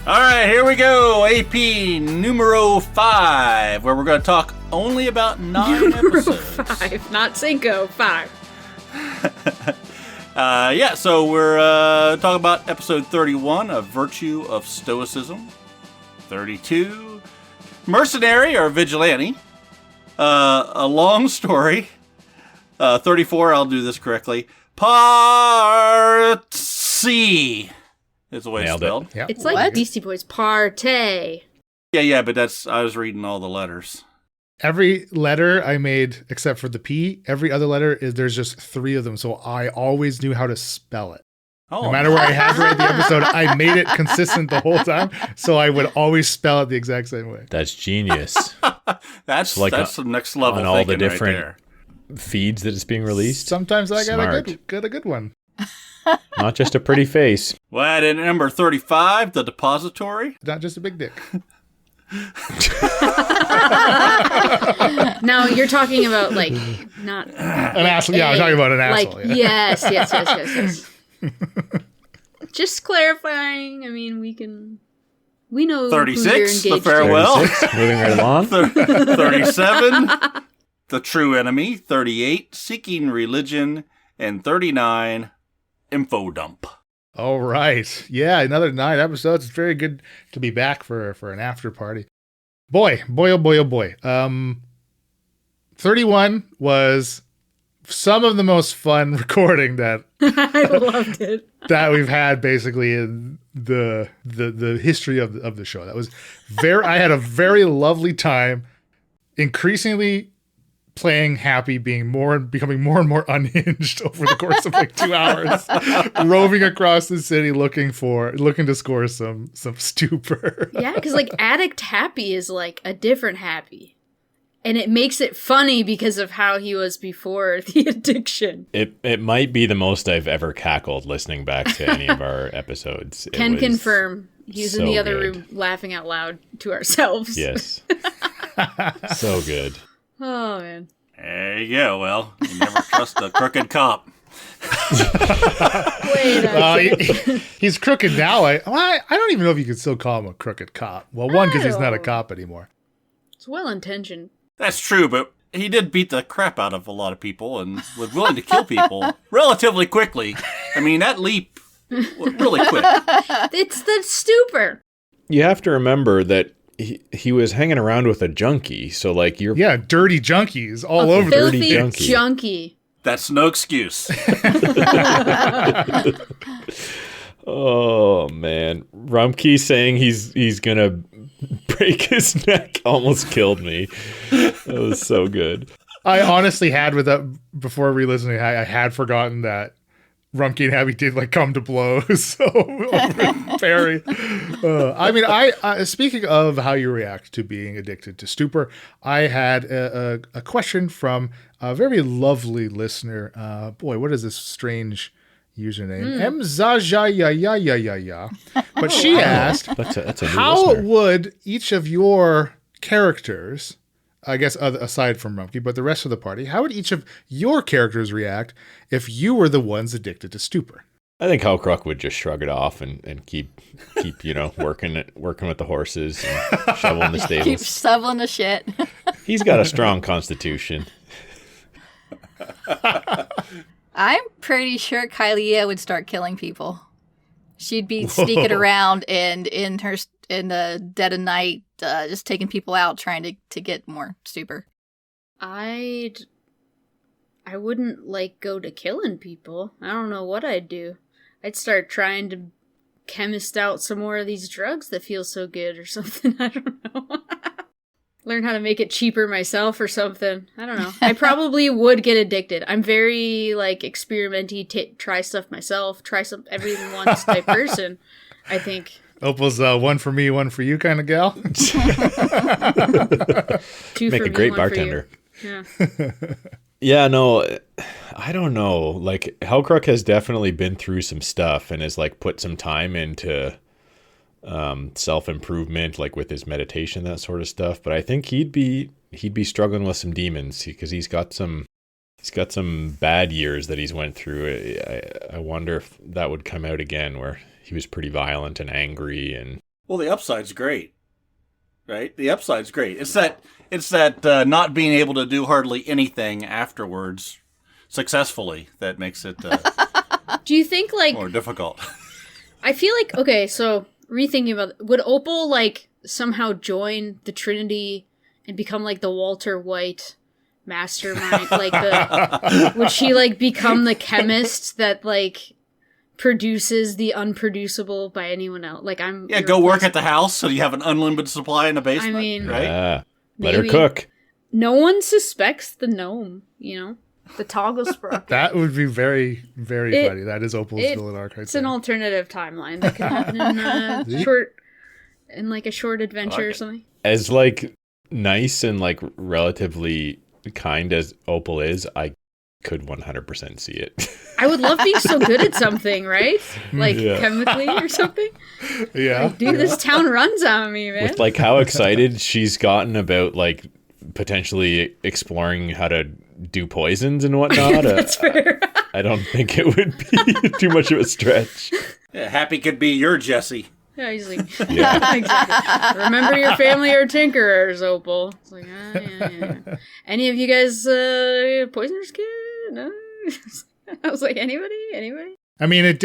All right, here we go. AP numero 5, where we're going to talk only about 9 episodes. 5, not Cinco, 5. So we're talking about episode 31, A Virtue of Stoicism. 32, Mercenary or Vigilante. A Long Story. 34, I'll do this correctly. Part C is the way it's spelled. Yep. It's like Beastie Boys, partay. Yeah, but I was reading all the letters. Every letter I made, except for the P, every other letter there's just 3 of them, so I always knew how to spell it. Oh. No matter where I had to write the episode, I made it consistent the whole time, so I would always spell it the exact same way. That's genius. That's some next level on all the thinking different right there. feeds that it's being released. Sometimes I Smart. got a good one. Not just a pretty face. Well, at number 35, The Depository. Not just a big dick. Now you're talking about like not An asshole. Yeah, I'm talking about an asshole. Like yes. Just clarifying. I mean, we know 36, who you're The Farewell. 36, moving right along. 37, The True Enemy. 38, Seeking Religion. And 39, Info Dump. All right. Yeah, another 9 episodes. It's very good to be back for an after party. Boy. 31 was some of the most fun recording that I loved it. that we've had basically in the history of the show. That was I had a very lovely time, increasingly playing happy, becoming more and more unhinged over the course of like 2 hours, roving across the city looking to score some stupor. Yeah, because like addict happy is like a different happy. And it makes it funny because of how he was before the addiction. It might be the most I've ever cackled listening back to any of our episodes. Can confirm. He was in the other room laughing out loud to ourselves. Yes. So good. Oh, man. There you go. Well, you never trust a crooked cop. Wait he's crooked now. I don't even know if you could still call him a crooked cop. Well, one, because he's not a cop anymore. It's well-intentioned. That's true, but he did beat the crap out of a lot of people and was willing to kill people relatively quickly. I mean, that leap was really quick. It's the stupor. You have to remember that he was hanging around with a junkie, so like dirty junkies all over the dirty Filthy junkie. That's no excuse. Oh man, Rumkey saying he's gonna break his neck almost killed me. That was so good. I honestly had before re-listening, I had forgotten that Rumkey and Abby did like come to blows. So very. I speaking of how you react to being addicted to stupor, I had a question from a very lovely listener. Boy, what is this strange username? Mzajayayayaya. But she asked, that's a new how listener. would each of your characters, I guess aside from Rumpke, but the rest of the party, how would each of your characters react if you were the ones addicted to stupor? I think Hellcrook would just shrug it off and keep working with the horses and shoveling the stables. Keep shoveling the shit. He's got a strong constitution. I'm pretty sure Kylie would start killing people. She'd be sneaking around and in the dead of night, just taking people out, trying to get more stupor. I wouldn't go to killing people. I don't know what I'd do. I'd start trying to chemist out some more of these drugs that feel so good or something. I don't know. Learn how to make it cheaper myself or something. I don't know. I probably would get addicted. I'm very experimenty, try stuff myself, try everything once type person, I think. Opal's one for me, one for you kind of gal. Two Make for a me, great one bartender. For you. Yeah. Yeah, no, I don't know. Hellcrook has definitely been through some stuff and has put some time into self-improvement, with his meditation, that sort of stuff. But I think he'd be struggling with some demons because he's got some bad years that he's went through. I wonder if that would come out again, where he was pretty violent and angry and Well, the upside's great, right? The upside's great. It's that not being able to do hardly anything afterwards successfully that makes it Do you think, like... more difficult. I feel like, okay, so rethinking about would Opal, like, somehow join the Trinity and become, like, the Walter White mastermind? Like, would she, like, become the chemist that, like, produces the unproducible by anyone else? Like, Go work at the house so you have an unlimited supply in the basement. I mean, right? Yeah. Let her Maybe. cook. No one suspects the gnome, you know? The toggle sprocket. That would be very, very funny. That is Opal's villain arc right It's an there. alternative timeline that could happen in a short adventure or something. As like nice and like relatively kind as Opal is, I could 100% see it. I would love being so good at something, right? Like Yeah. chemically or something. Yeah. Like, dude, this town runs on me, man. With like how excited she's gotten about like potentially exploring how to do poisons and whatnot. That's fair. I don't think it would be too much of a stretch. Yeah, Happy could be your Jesse. Yeah, he's like, Yeah. exactly. Remember your family are tinkerers, Opal. It's like, yeah. Any of you guys poisoners kid? No? I was like, anybody? I mean,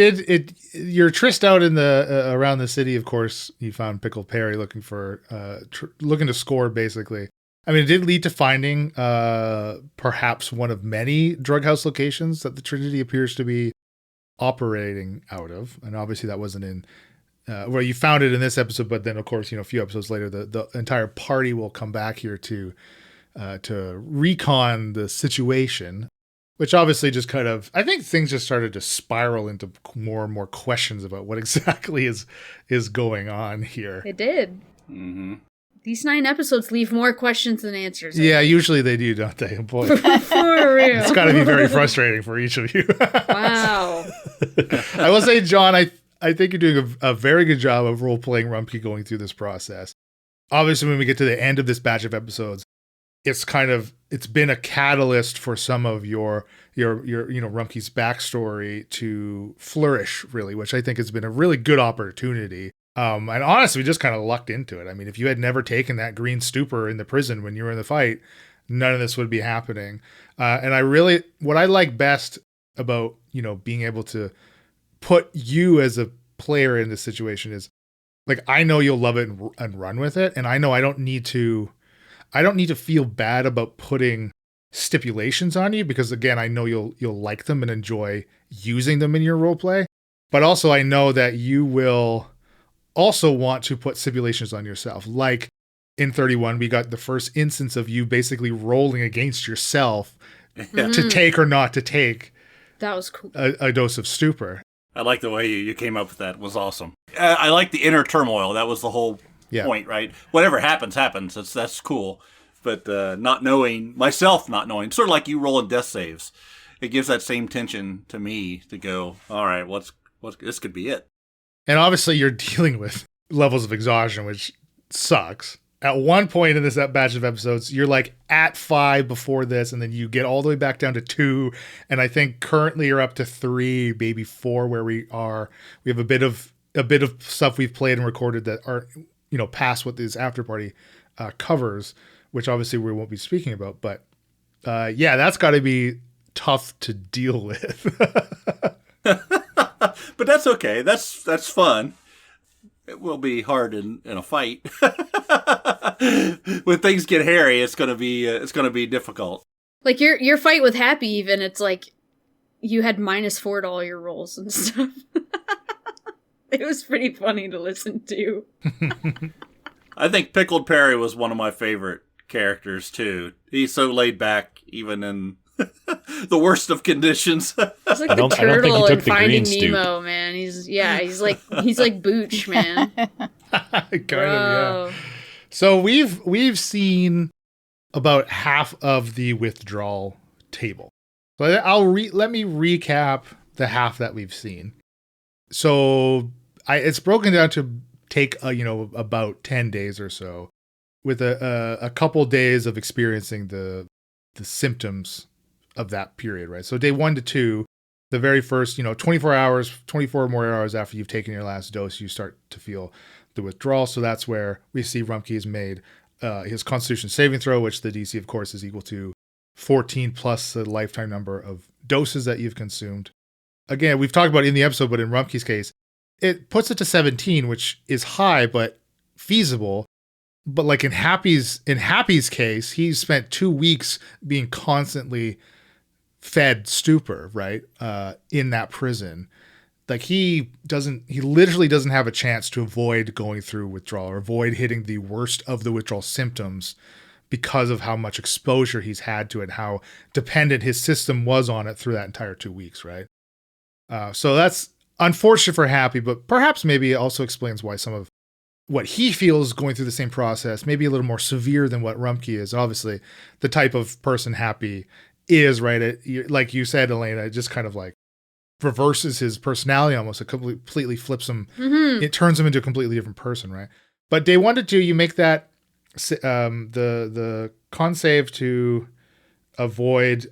you're tryst out in the around the city. Of course, you found Pickled Perry looking to score, basically. I mean, it did lead to finding perhaps one of many drug house locations that the Trinity appears to be operating out of. And obviously that wasn't in, well, you found it in this episode, but then of course, a few episodes later, the entire party will come back here to recon the situation, which obviously just kind of, I think things just started to spiral into more and more questions about what exactly is going on here. It did. Mm-hmm. These 9 episodes leave more questions than answers. Yeah, usually they do, don't they? Boy, For real. it's got to be very frustrating for each of you. Wow. I will say, John, I think you're doing a very good job of role-playing Rumpke going through this process. Obviously, when we get to the end of this batch of episodes, it's been a catalyst for some of your Rumpke's backstory to flourish, really, which I think has been a really good opportunity. And honestly, we just kind of lucked into it. I mean, if you had never taken that green stupor in the prison when you were in the fight, none of this would be happening. And what I like best about, being able to put you as a player in this situation is, like, I know you'll love it and run with it. And I know I don't need to feel bad about putting stipulations on you, because again, I know you'll like them and enjoy using them in your role play. But also I know that you will also want to put stipulations on yourself. Like in 31, we got the first instance of you basically rolling against yourself to take or not to take. That was cool. A dose of stupor. I like the way you came up with that. It was awesome. I like the inner turmoil. That was the whole point, right? Whatever happens. That's cool. But not knowing, sort of like you rolling death saves, it gives that same tension to me to go, all right, what's this could be it. And obviously you're dealing with levels of exhaustion, which sucks. At one point in this batch of episodes, you're like at 5 before this, and then you get all the way back down to 2. And I think currently you're up to 3, maybe 4 where we are. We have a bit of stuff we've played and recorded that are, past what this after party covers, which obviously we won't be speaking about. But that's got to be tough to deal with. But that's okay. That's fun. It will be hard in a fight. When things get hairy, it's gonna be difficult. Like your fight with Happy, even, it's like you had -4 to all your rolls and stuff. It was pretty funny to listen to. I think Pickled Perry was one of my favorite characters too. He's so laid back, even in the worst of conditions. He's like I the don't think he turtle took in the Finding green Nemo, man. He's like Booch, man. Kind Bro. of, yeah. So we've seen about half of the withdrawal table. So let me recap the half that we've seen. So it's broken down to take about 10 days or so, with a couple days of experiencing the symptoms of that period, right? So day 1 to 2, the very first, 24 more hours after you've taken your last dose, you start to feel the withdrawal. So that's where we see Rumpke has made his Constitution saving throw, which the DC, of course, is equal to 14 plus the lifetime number of doses that you've consumed. Again, we've talked about it in the episode, but in Rumpke's case, it puts it to 17, which is high, but feasible. But like in Happy's case, he spent 2 weeks being constantly fed stupor, right? In that prison. Like he literally doesn't have a chance to avoid going through withdrawal or avoid hitting the worst of the withdrawal symptoms because of how much exposure he's had to it, how dependent his system was on it through that entire 2 weeks, right? So that's unfortunate for Happy, but perhaps maybe it also explains why some of what he feels going through the same process, maybe a little more severe than what Rumpke is. Obviously, the type of person Happy is, right? Like you said, Elena, it just kind of like reverses his personality almost. It completely flips him. Mm-hmm. It turns him into a completely different person, right? But day 1 to 2, you make that the con save to avoid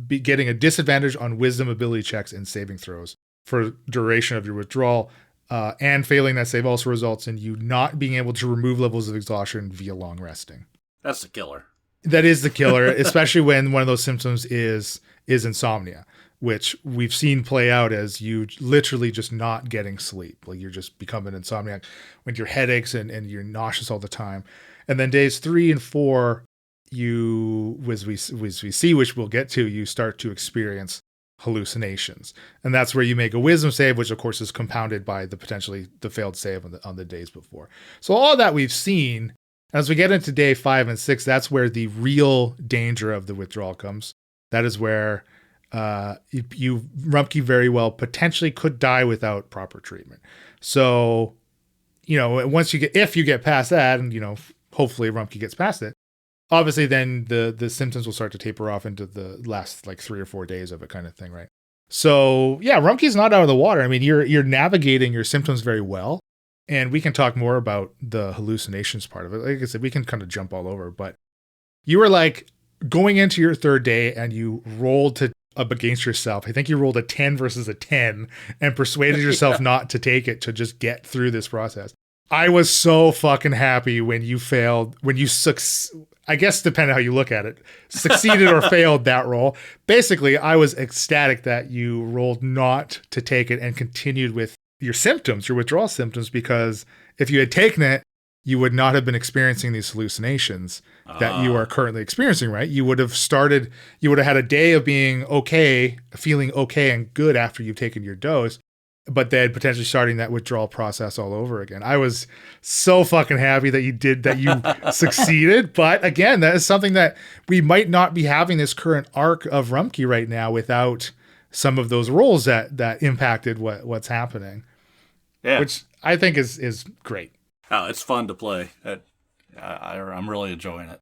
getting a disadvantage on wisdom ability checks and saving throws for duration of your withdrawal. And failing that save also results in you not being able to remove levels of exhaustion via long resting. That's the killer. That is the killer, especially when one of those symptoms is insomnia, which we've seen play out as you literally just not getting sleep. Like you're just becoming insomniac with your headaches and you're nauseous all the time. And then days 3 and 4, as we see, which we'll get to, you start to experience hallucinations. And that's where you make a wisdom save, which of course is compounded by the failed save on the days before. So all that we've seen, as we get into day 5 and 6, that's where the real danger of the withdrawal comes. That is where Rumpke very well potentially could die without proper treatment. So, if you get past that, and hopefully Rumpke gets past it, obviously then the symptoms will start to taper off into the last like 3 or 4 days of it kind of thing, right? So yeah, Rumpke's not out of the water. I mean, you're navigating your symptoms very well. And we can talk more about the hallucinations part of it. Like I said, we can kind of jump all over, but you were like going into your 3rd day and you rolled up against yourself. I think you rolled a 10 versus a 10 and persuaded yourself not to take it to just get through this process. I was so fucking happy when you failed, I guess depending on how you look at it, succeeded or failed that roll. Basically, I was ecstatic that you rolled not to take it and continued with your symptoms, your withdrawal symptoms, because if you had taken it, you would not have been experiencing these hallucinations that you are currently experiencing, right? You would have had a day of being okay, feeling okay and good after you've taken your dose, but then potentially starting that withdrawal process all over again. I was so fucking happy that you succeeded. But again, that is something that we might not be having this current arc of Rumpke right now without some of those roles that impacted what's happening. Yeah. Which I think is great. Oh, it's fun to play. I'm really enjoying it.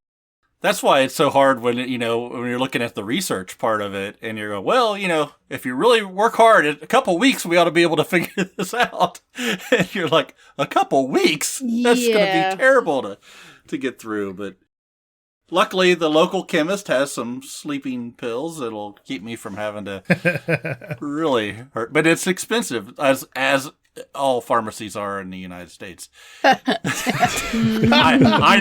That's why it's so hard when you're looking at the research part of it and you're going, well, if you really work hard, in a couple weeks, we ought to be able to figure this out. And you're like, a couple weeks? That's going to be terrible to get through. But luckily, the local chemist has some sleeping pills that'll keep me from having to really hurt. But it's expensive, as all pharmacies are in the United States. I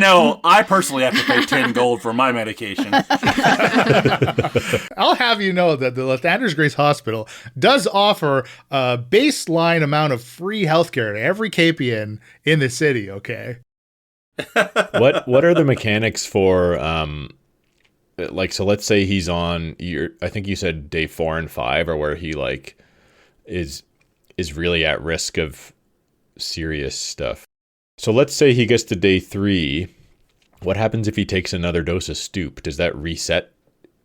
know I personally have to pay 10 gold for my medication. I'll have you know that the Lathander's Grace Hospital does offer a baseline amount of free healthcare to every Capian in the city, okay? What are the mechanics for so let's say he's on I think you said day 4 and 5, or where he like is really at risk of serious stuff. So let's say he gets to day 3. What happens if he takes another dose of stoop? Does that reset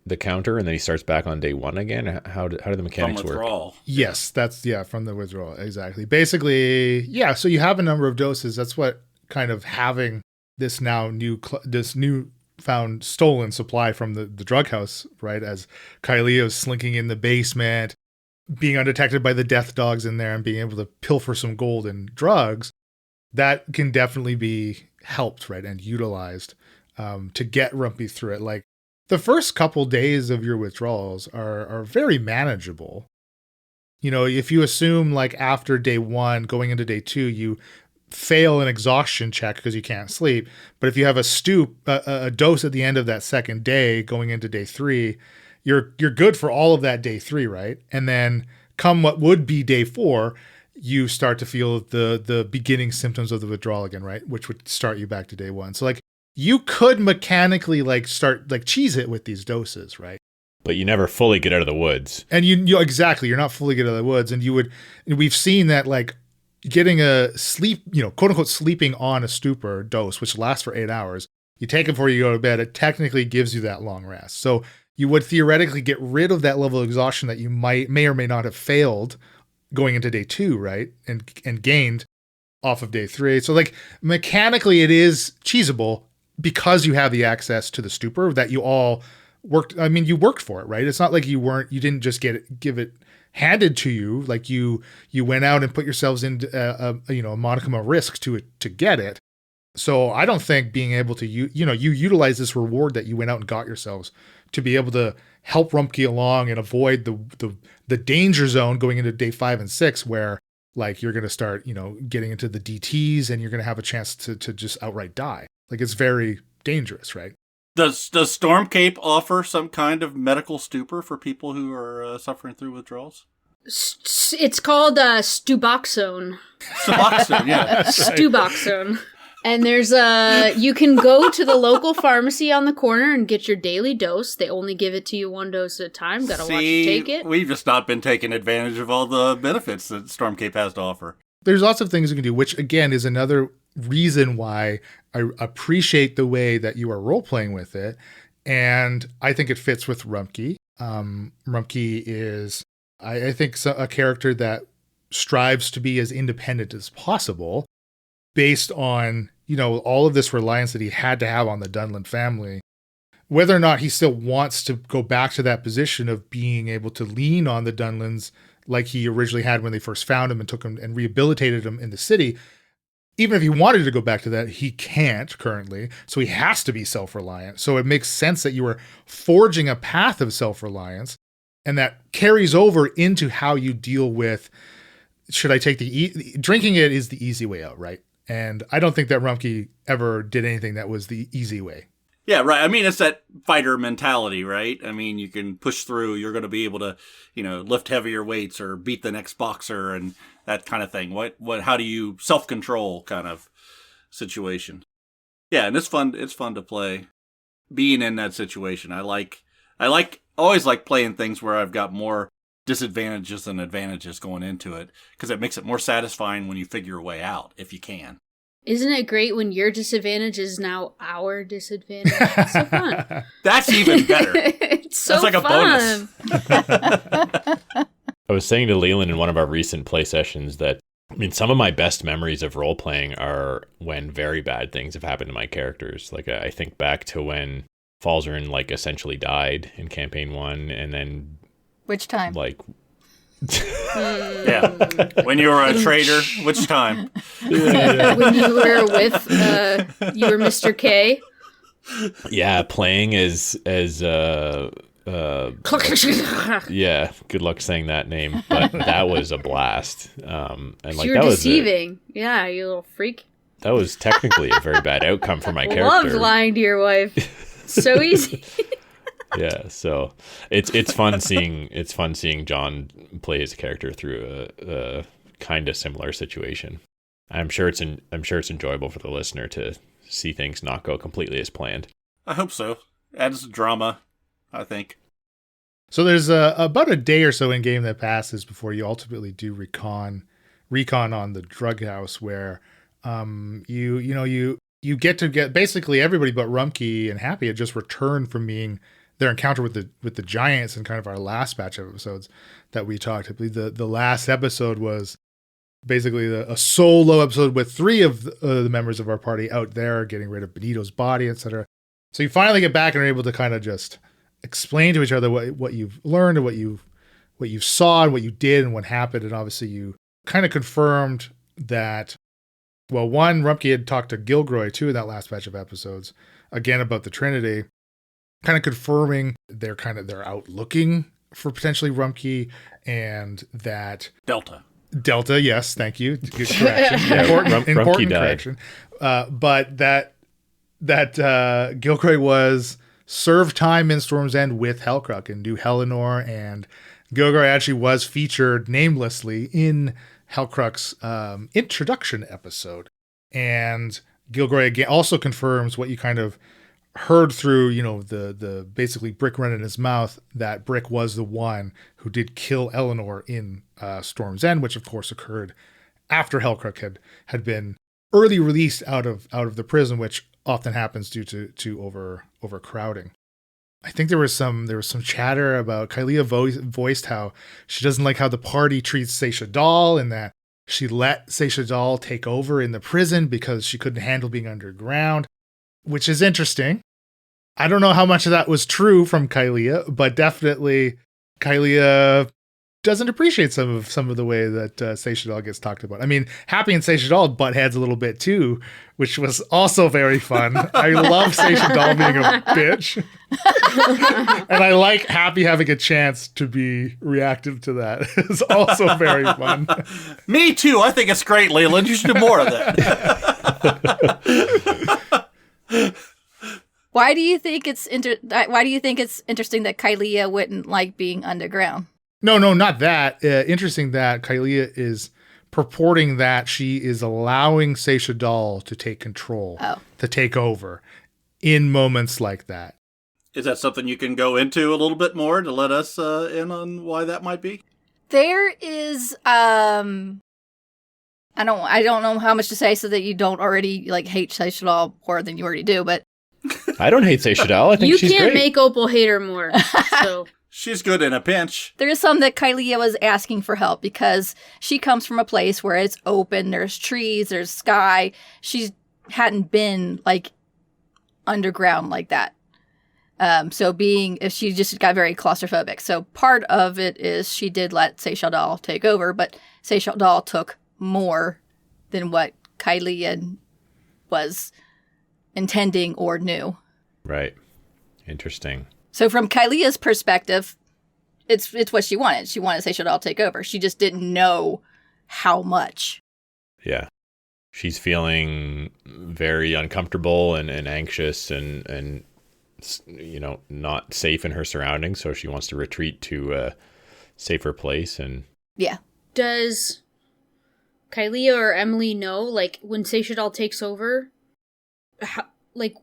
the counter and then he starts back on day 1 again? How do the mechanics work? Yes, that's from the withdrawal. Exactly. Basically, yeah, so you have a number of doses. That's what kind of having this new found stolen supply from the drug house, right? As Kylea's slinking in the basement, being undetected by the death dogs in there and being able to pilfer some gold and drugs, that can definitely be helped, right, and utilized to get Rumpke through it. Like the first couple days of your withdrawals are very manageable. You know, if you assume like after day 1 going into day 2, you fail an exhaustion check because you can't sleep. But if you have a dose at the end of that second day going into day 3, you're good for all of that day 3, right? And then come what would be day 4, you start to feel the beginning symptoms of the withdrawal again, right? Which would start you back to day 1. So like you could mechanically like start like cheese it with these doses, right? But you never fully get out of the woods. And you exactly, you're not fully get out of the woods. And we've seen that like getting a sleep, quote unquote, sleeping on a stupor dose, which lasts for 8 hours, you take it before you go to bed, it technically gives you that long rest. So you would theoretically get rid of that level of exhaustion that you may or may not have failed going into day 2, right? And gained off of day 3. So like mechanically it is cheesable because you have the access to the stupor that you all worked. I mean, you worked for it, right? It's not like you didn't just give it handed to you. Like you went out and put yourselves into a modicum of risk to get it. So I don't think being able to you utilize this reward that you went out and got yourselves to be able to help Rumpke along and avoid the danger zone going into day 5 and 6, where like you're going to start getting into the DTs and you're going to have a chance to just outright die. Like it's very dangerous, right? Does Stormcape offer some kind of medical stupor for people who are suffering through withdrawals? It's called Stuboxone. Suboxone, yeah. Stuboxone. And there's you can go to the local pharmacy on the corner and get your daily dose. They only give it to you 1 dose at a time. Gotta watch you take it. We've just not been taking advantage of all the benefits that Stormcape has to offer. There's lots of things you can do, which again is another reason why I appreciate the way that you are role-playing with it. And I think it fits with Rumpke. Rumpke is, I think, a character that strives to be as independent as possible based on, all of this reliance that he had to have on the Dunlin family. Whether or not he still wants to go back to that position of being able to lean on the Dunlins like he originally had when they first found him and took him and rehabilitated him in the city. Even if he wanted to go back to that, he can't currently. So he has to be self-reliant. So it makes sense that you are forging a path of self-reliance, and that carries over into how you deal with, should I take drinking it is the easy way out, right? And I don't think that Rumpke ever did anything that was the easy way. Yeah, right. I mean, it's that fighter mentality, right? I mean, you can push through. You're going to be able to, lift heavier weights or beat the next boxer and that kind of thing. How do you self-control kind of situation? Yeah, and it's fun. It's fun to play being in that situation. I always like playing things where I've got more disadvantages than advantages going into it, because it makes it more satisfying when you figure a way out, if you can. Isn't it great when your disadvantage is now our disadvantage? It's so fun. That's even better. It's so That's like fun. A bonus. I was saying to Leland in one of our recent play sessions that, some of my best memories of role-playing are when very bad things have happened to my characters. Like, I think back to when Falzarin, essentially died in Campaign 1, and then... Which time? Yeah. When you were a traitor, which time? When you were with, you were Mr. K. Yeah, playing as yeah, good luck saying that name, but that was a blast. And you were deceiving. Yeah, you little freak. That was technically a very bad outcome for my character. Loved lying to your wife. So easy. Yeah, so it's fun seeing John play his character through a kind of similar situation. I'm sure it's enjoyable for the listener to see things not go completely as planned. I hope so. Adds drama, I think. So there's about a day or so in game that passes before you ultimately do recon on the drug house, where you get basically everybody but Rumpke and Happy had just returned from being their encounter with the giants in kind of our last batch of episodes that we talked. I believe the last episode was basically a solo episode with 3 of the members of our party out there getting rid of Benito's body, etc. So you finally get back and are able to kind of just explain to each other what you've learned and what you saw and what you did and what happened. And obviously you kind of confirmed that, well, one, Rumpke had talked to Gilgroy too in that last batch of episodes, again about the Trinity, kind of confirming they're out looking for potentially Rumkey, and that Delta, yes, thank you. Good correction. Important Rumkey died. correction. But that Gilcroy was served time in Storm's End with Hellcrook and knew Helenor, and Gilcroy actually was featured namelessly in Hellcrook's introduction episode. And Gilcroy again also confirms what you kind of heard through, the basically Brick run in his mouth, that Brick was the one who did kill Eleanor in Storm's End, which of course occurred after Hellcrook had been early released out of the prison, which often happens due to overcrowding. I think there was some chatter about Kylea voiced how she doesn't like how the party treats Seisha Dal, and that she let Seisha Dal take over in the prison because she couldn't handle being underground, which is interesting. I don't know how much of that was true from Kylea, but definitely Kylea doesn't appreciate some of the way that Seisha Dal gets talked about. I mean, Happy and Seisha Dal butt heads a little bit too, which was also very fun. I love Seisha Dal being a bitch. And I like Happy having a chance to be reactive to that. It's also very fun. Me too. I think it's great, Leland. You should do more of that. Why do you think it's interesting that Kylea wouldn't like being underground? No, not that. Interesting that Kylea is purporting that she is allowing Seisha Dal to take control, to take over in moments like that. Is that something you can go into a little bit more to let us in on why that might be? There is, I don't know how much to say so that you don't already hate Seisha Dal more than you already do, but I don't hate Seisha Dal. I think she's great. You can't make Opal hate her more. So she's good in a pinch. There is some that Kylea was asking for help because she comes from a place where it's open, there's trees, there's sky. She hadn't been underground like that. If she just got very claustrophobic. So part of it is she did let Seisha Dal take over, but Seisha Dal took more than what Kylea was intending or knew. Right. Interesting. So from Kylea's perspective, it's what she wanted. She wanted Seisha Dal to take over. She just didn't know how much. Yeah. She's feeling very uncomfortable and anxious and not safe in her surroundings, so she wants to retreat to a safer place. And yeah. Does Kylea or Emily know, when Seisha Dal takes over,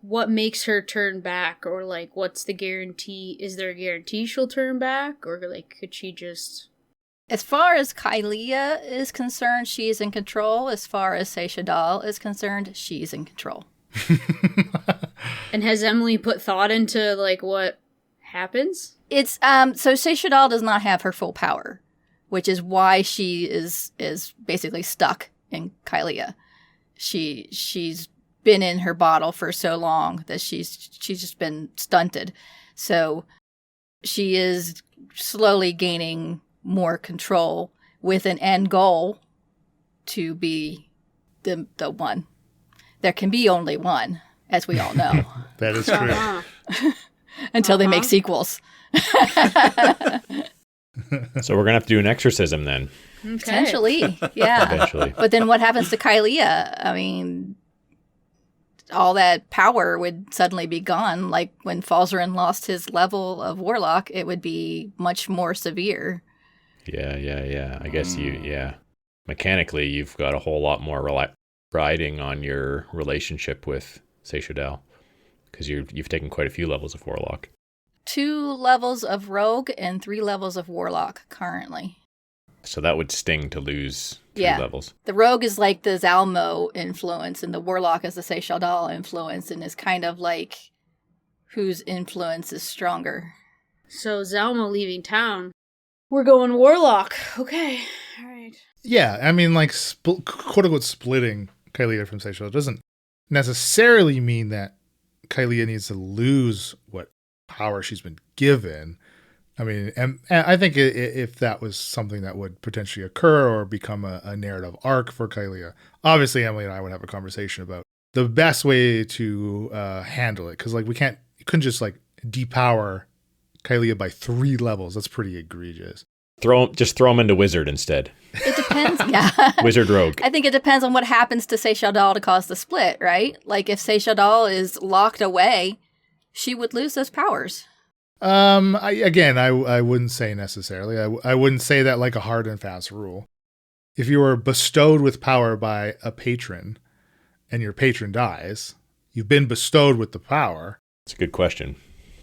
what makes her turn back, or what's the guarantee? Is there a guarantee she'll turn back, or could she just? As far as Kylea is concerned, she's in control. As far as Seisha Dal is concerned, she's in control. And has Emily put thought into what happens? It's so Seisha Dal does not have her full power, which is why she is basically stuck in Kylea. She's been in her bottle for so long that she's just been stunted. So she is slowly gaining more control with an end goal to be the one. There can be only one, as we all know. That is true. Until they make sequels. So we're going to have to do an exorcism then. Okay. Potentially, yeah. Eventually. But then what happens to Kylea? I mean, all that power would suddenly be gone. Like when Falzarin lost his level of Warlock, it would be much more severe. Yeah. I guess mechanically, you've got a whole lot more riding on your relationship with Seisha Dal, because you've taken quite a few levels of Warlock. 2 levels of Rogue and 3 levels of Warlock currently. So that would sting to lose 3 levels. The Rogue is like the Zalmo influence, and the Warlock is the Seisha Dal influence, and is kind of like whose influence is stronger. So Zalmo leaving town. We're going Warlock. Okay. All right. Yeah, I mean, quote-unquote splitting Kylea from Seisha Dal doesn't necessarily mean that Kylea needs to lose what power she's been given. I mean, and I think if that was something that would potentially occur or become a narrative arc for Kylea, obviously Emily and I would have a conversation about the best way to handle it. Because you couldn't just depower Kylia by 3 levels. That's pretty egregious. Just throw him into wizard instead. It depends. Yeah. Wizard rogue. I think it depends on what happens to Seishadal to cause the split, right? Like if Seishadal is locked away, she would lose those powers. I wouldn't say necessarily. I wouldn't say that like a hard and fast rule. If you were bestowed with power by a patron and your patron dies, you've been bestowed with the power. That's a good question.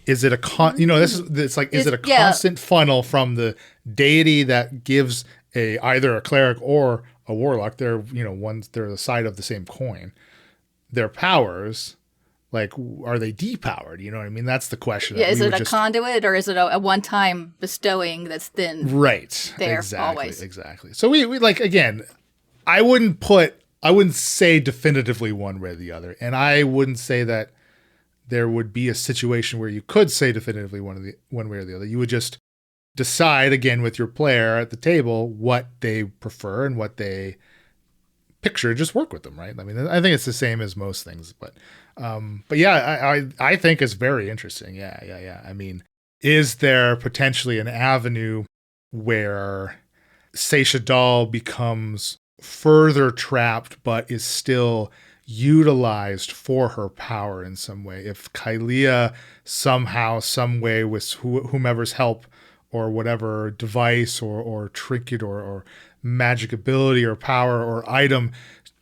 Is it a is it a constant funnel from the deity that gives either a cleric or a warlock? They're the side of the same coin. Their powers, like, are they depowered? You know what I mean? That's the question. Yeah, is it a conduit or is it a one-time bestowing that's then there always? Exactly. So we like, again, I wouldn't say definitively one way or the other, and I wouldn't say that there would be a situation where you could say definitively one way or the other. You would just decide again with your player at the table what they prefer and what they picture. Just work with them, right? I mean, I think it's the same as most things, but yeah, I think it's very interesting. Yeah. I mean, is there potentially an avenue where Seishadal becomes further trapped, but is still utilized for her power in some way? If Kylia somehow, some way, with whomever's help or whatever device or trinket or magic ability or power or item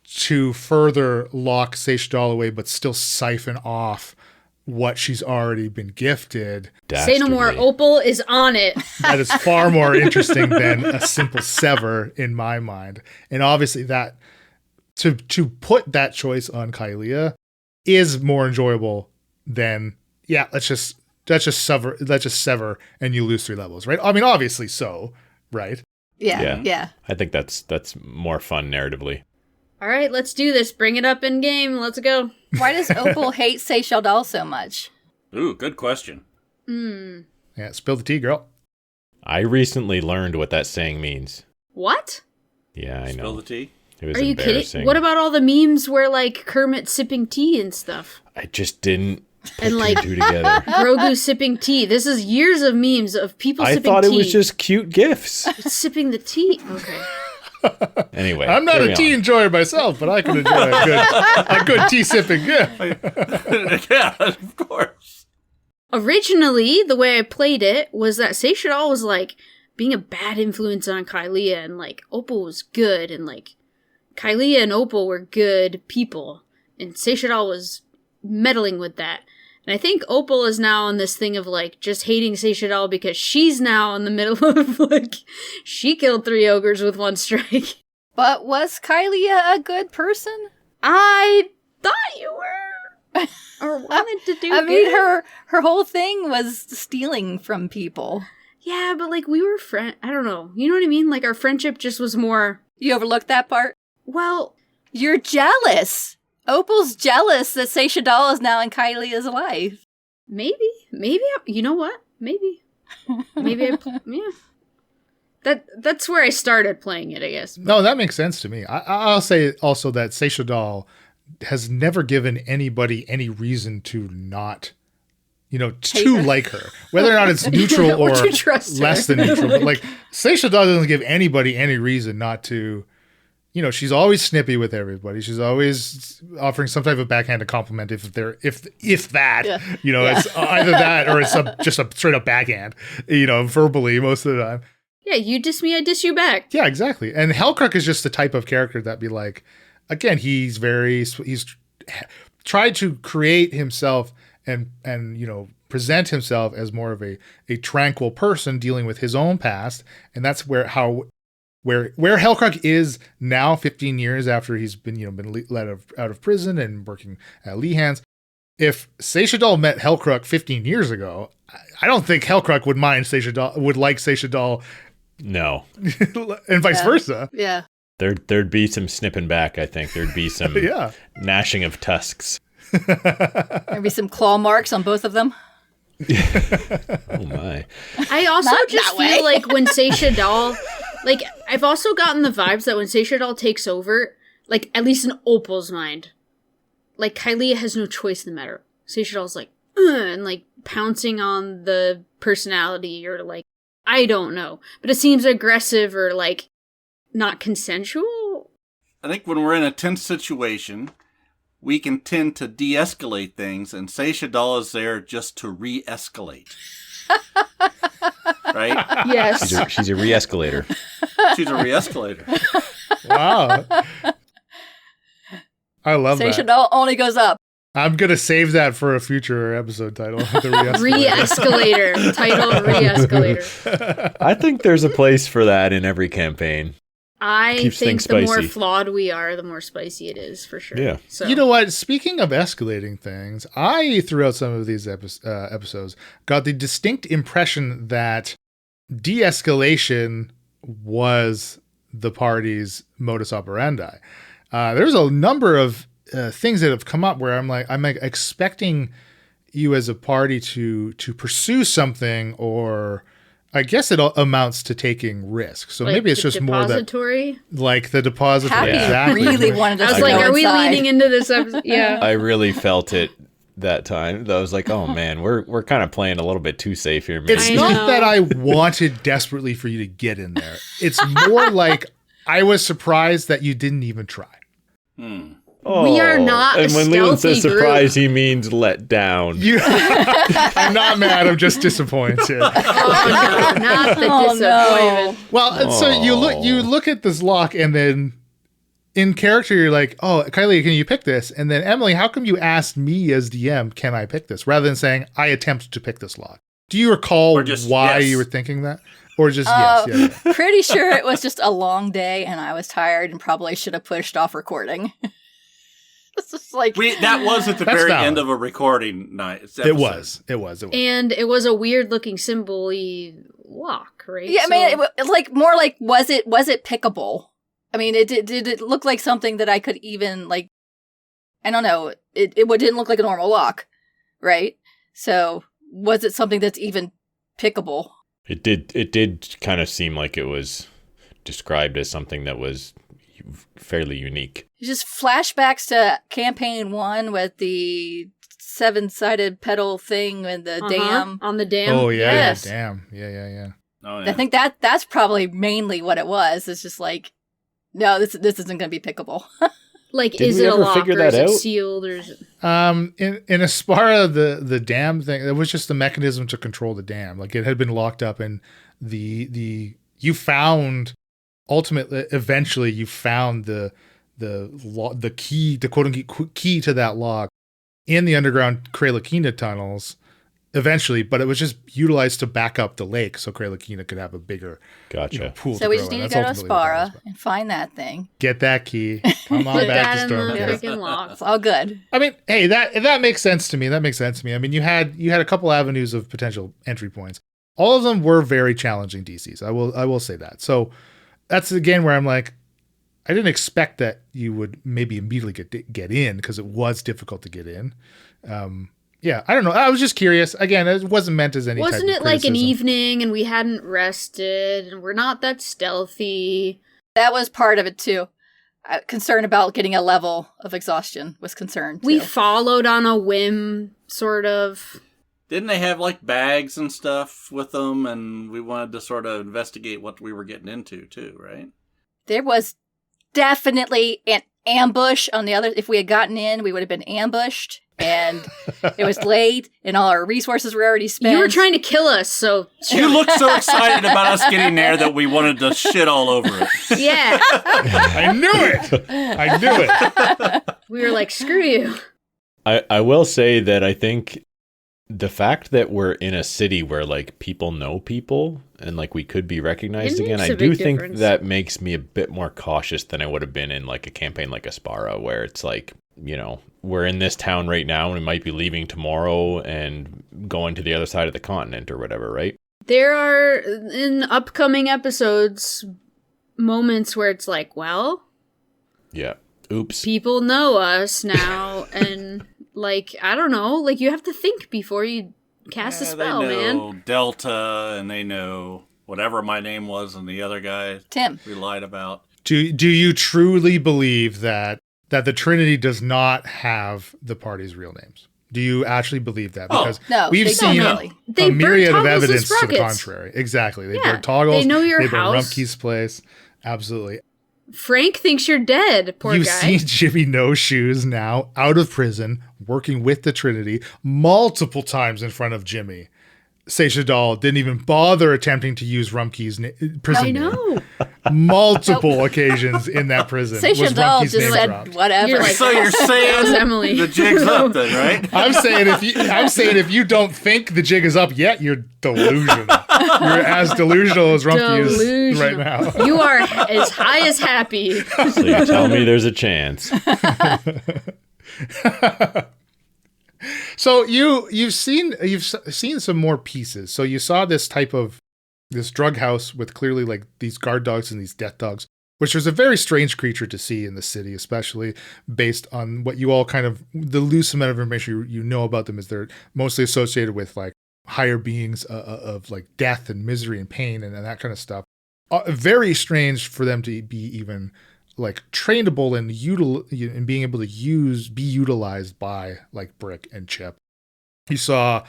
to further lock Seishadal away, but still siphon off what she's already been gifted. Dastardly. Say no more. Opal is on it. That is far more interesting than a simple sever in my mind. And obviously that to put that choice on Kylia is more enjoyable than, let's just sever and you lose 3 levels, right? I mean, obviously so, right? Yeah. I think that's more fun narratively. All right, let's do this. Bring it up in game. Let's go. Why does Opal hate Seishadal so much? Ooh, good question. Yeah, spill the tea, girl. I recently learned what that saying means. What? Yeah, I know. Spill the tea? It was Are you embarrassing. kidding? What about all the memes where, like, Kermit sipping tea and stuff? I just didn't put And, like, 2 together. Grogu sipping tea. This is years of memes of people I sipping tea. thought it was just cute gifts. It's sipping the tea. Okay. Anyway, I'm not a tea enjoyer myself, but I can enjoy a good tea sipping gift. Yeah, of course. Originally, the way I played it was that Seishadal was, like, being a bad influence on Kylia, and, like, Opal was good, and, like, Kylia and Opal were good people, and Seishadal was meddling with that. And I think Opal is now on this thing of, like, just hating Seishadal because she's now in the middle of, like, she killed 3 ogres with 1 strike. But was Kylia a good person? I thought you were, or wanted to do I mean, good. her whole thing was stealing from people. Yeah, but, like, we were I don't know. You know what I mean? Like, our friendship just was more... You overlooked that part? Well... You're jealous. Opal's jealous that Seishadal is now in Kylia's life. Maybe, you know what? Maybe, yeah. That's where I started playing it, I guess. No, that makes sense to me. I'll say also that Seishadal has never given anybody any reason to not, to like her. Whether or not it's neutral or to trust her. Less than neutral. But, like, Seishadal doesn't give anybody any reason not to... she's always snippy with everybody. She's always offering some type of backhanded compliment if that. Yeah. It's either that or it's just a straight up backhand, verbally most of the time. Yeah, you diss me, I diss you back. Yeah, exactly. And Hellcrook is just the type of character that be like, again, he's tried to create himself and present himself as more of a tranquil person dealing with his own past. And that's where Hellcrook is now, 15 years after he's been let out of prison and working at Lehan's. If Seishadal met Hellcrook 15 years ago, I don't think Hellcrook would like Seishadal. No, and vice versa. Yeah, there'd be some snipping back. I think there'd be some gnashing of tusks. There'd be some claw marks on both of them. Oh my! I also just feel like when Seishadal, like, I've also gotten the vibes that when Seishadal takes over, like, at least in Opal's mind, like, Kylia has no choice in the matter. Seishadal's like, and, like, pouncing on the personality or like, I don't know. But it seems aggressive or like not consensual. I think when we're in a tense situation, we can tend to de-escalate things, and Seishadal is there just to re-escalate. Right? Yes. She's a re-escalator. She's a re-escalator. Wow. I love that. Seishadal only goes up. I'm going to save that for a future episode title. The Re-escalator. Title Re-escalator. I think there's a place for that in every campaign. I Keeps think things the more spicy. flawed we are, the more spicy it is, for sure. Yeah. So. You know what? Speaking of escalating things, I, throughout some of these episodes, got the distinct impression that de-escalation was the party's modus operandi. There's a number of things that have come up where I'm like expecting you as a party to pursue something, or I guess it amounts to taking risks. So like maybe it's the just more that depository. like the depository. Happy Exactly. really wanted us I was to like, go are we inside. leaning into this episode? Yeah. I really felt it that time. I was like, oh man, we're kind of playing a little bit too safe here. It's I not know. that I wanted desperately for you to get in there. It's more like I was surprised that you didn't even try. We are not a And when Leland says stealthy group. surprise, he means let down. You, I'm not mad. I'm just disappointed. Oh, no, not the Oh, disappointment. no. Well, so you look at this lock, and then in character, you're like, "Oh, Kylie, can you pick this?" And then Emily, how come you asked me as DM, "Can I pick this?" rather than saying, "I attempt to pick this lock." Do you recall Or just why yes. you were thinking that, or just yes? Yeah. Pretty sure it was just a long day and I was tired and probably should have pushed off recording. It's just like That was at the That's very valid. end of a recording night. It was. And it was a weird looking symbol-y lock, right? yeah, I mean, So- it like more like was it pickable? I mean, did it look like something that I could even like? I don't know. It didn't look like a normal lock, right? So was it something that's even pickable? It did kind of seem like it was described as something that was fairly unique. Just flashbacks to campaign 1 with the 7-sided pedal thing and the dam. on the dam. Oh yeah, Yes. yeah, damn, yeah. Oh, I think that's probably mainly what it was. It's just like, no, this isn't going to be pickable. Like, Did is we it a ever lock figure or is that it out? sealed or is it? In Aspara, the dam thing, it was just the mechanism to control the dam. Like it had been locked up, and you found eventually you found the key, the quote unquote key to that lock in the underground Kralakina tunnels. Eventually, but it was just utilized to back up the lake so Kralakina could have a bigger Gotcha. pool. So we grow just in. need to That's go to ultimately what that Aspara was. and find that thing. Get that key. Come on Put back that to in the Stormcast. freaking lock. It's all good. I mean, hey, that makes sense to me. That makes sense to me. I mean, you had a couple avenues of potential entry points. All of them were very challenging DCs. I will say that. So that's again where I'm like, I didn't expect that you would maybe immediately get in because it was difficult to get in. Yeah, I don't know. I was just curious. Again, it wasn't meant as any. Wasn't type it of like an criticism. evening and we hadn't rested and we're not that stealthy? That was part of it too. Concern about getting a level of exhaustion was concerned. We too. followed on a whim, sort of. Didn't they have like bags and stuff with them, and we wanted to sort of investigate what we were getting into too, right? There was definitely an ambush on the other. If we had gotten in, we would have been ambushed, and it was late, and all our resources were already spent. You were trying to kill us, so You looked so excited about us getting there that we wanted to shit all over it. yeah. I knew it. We were like, screw you. I will say that I think the fact that we're in a city where like people know people and like we could be recognized It again, makes I a do big think difference. that makes me a bit more cautious than I would have been in like a campaign like Aspara, where it's like, you know, we're in this town right now and we might be leaving tomorrow and going to the other side of the continent or whatever, right? There are, in upcoming episodes, moments where it's like, well, Yeah. Oops. people know us now, and, like, I don't know, like, you have to think before you cast a spell, they man. know Delta, and they know whatever my name was and the other guy Tim. we lied about. Do you truly believe that the Trinity does not have the party's real names? Do you actually believe that? Oh, Because no, we've they seen don't really. They a burn myriad of Toggles' evidence to the rockets. contrary. Exactly. They Yeah, burn Toggles. they know your They burn house. Rumpke's place. Absolutely. Frank thinks you're dead, poor You've guy. seen Jimmy No Shoes now out of prison, working with the Trinity multiple times in front of Jimmy. Seychelles didn't even bother attempting to use Rumpke's prison I name. know. Multiple occasions in that prison. was Seychelles Rumpke's just name said dropped. whatever. You're like, So you're That was saying Emily. the jig's up then, right? I'm saying if you don't think the jig is up yet, you're delusional. You're as delusional as Rumpke is right now. You are as high as happy. So you tell me there's a chance. So you've seen some more pieces. So you saw this drug house with clearly like these guard dogs and these death dogs, which was a very strange creature to see in the city, especially based on what you all kind of the loose amount of information you know about them is they're mostly associated with like higher beings of like death and misery and pain and that kind of stuff. Very strange for them to be even like trainable and being able to be utilized by like Brick and Chip. You saw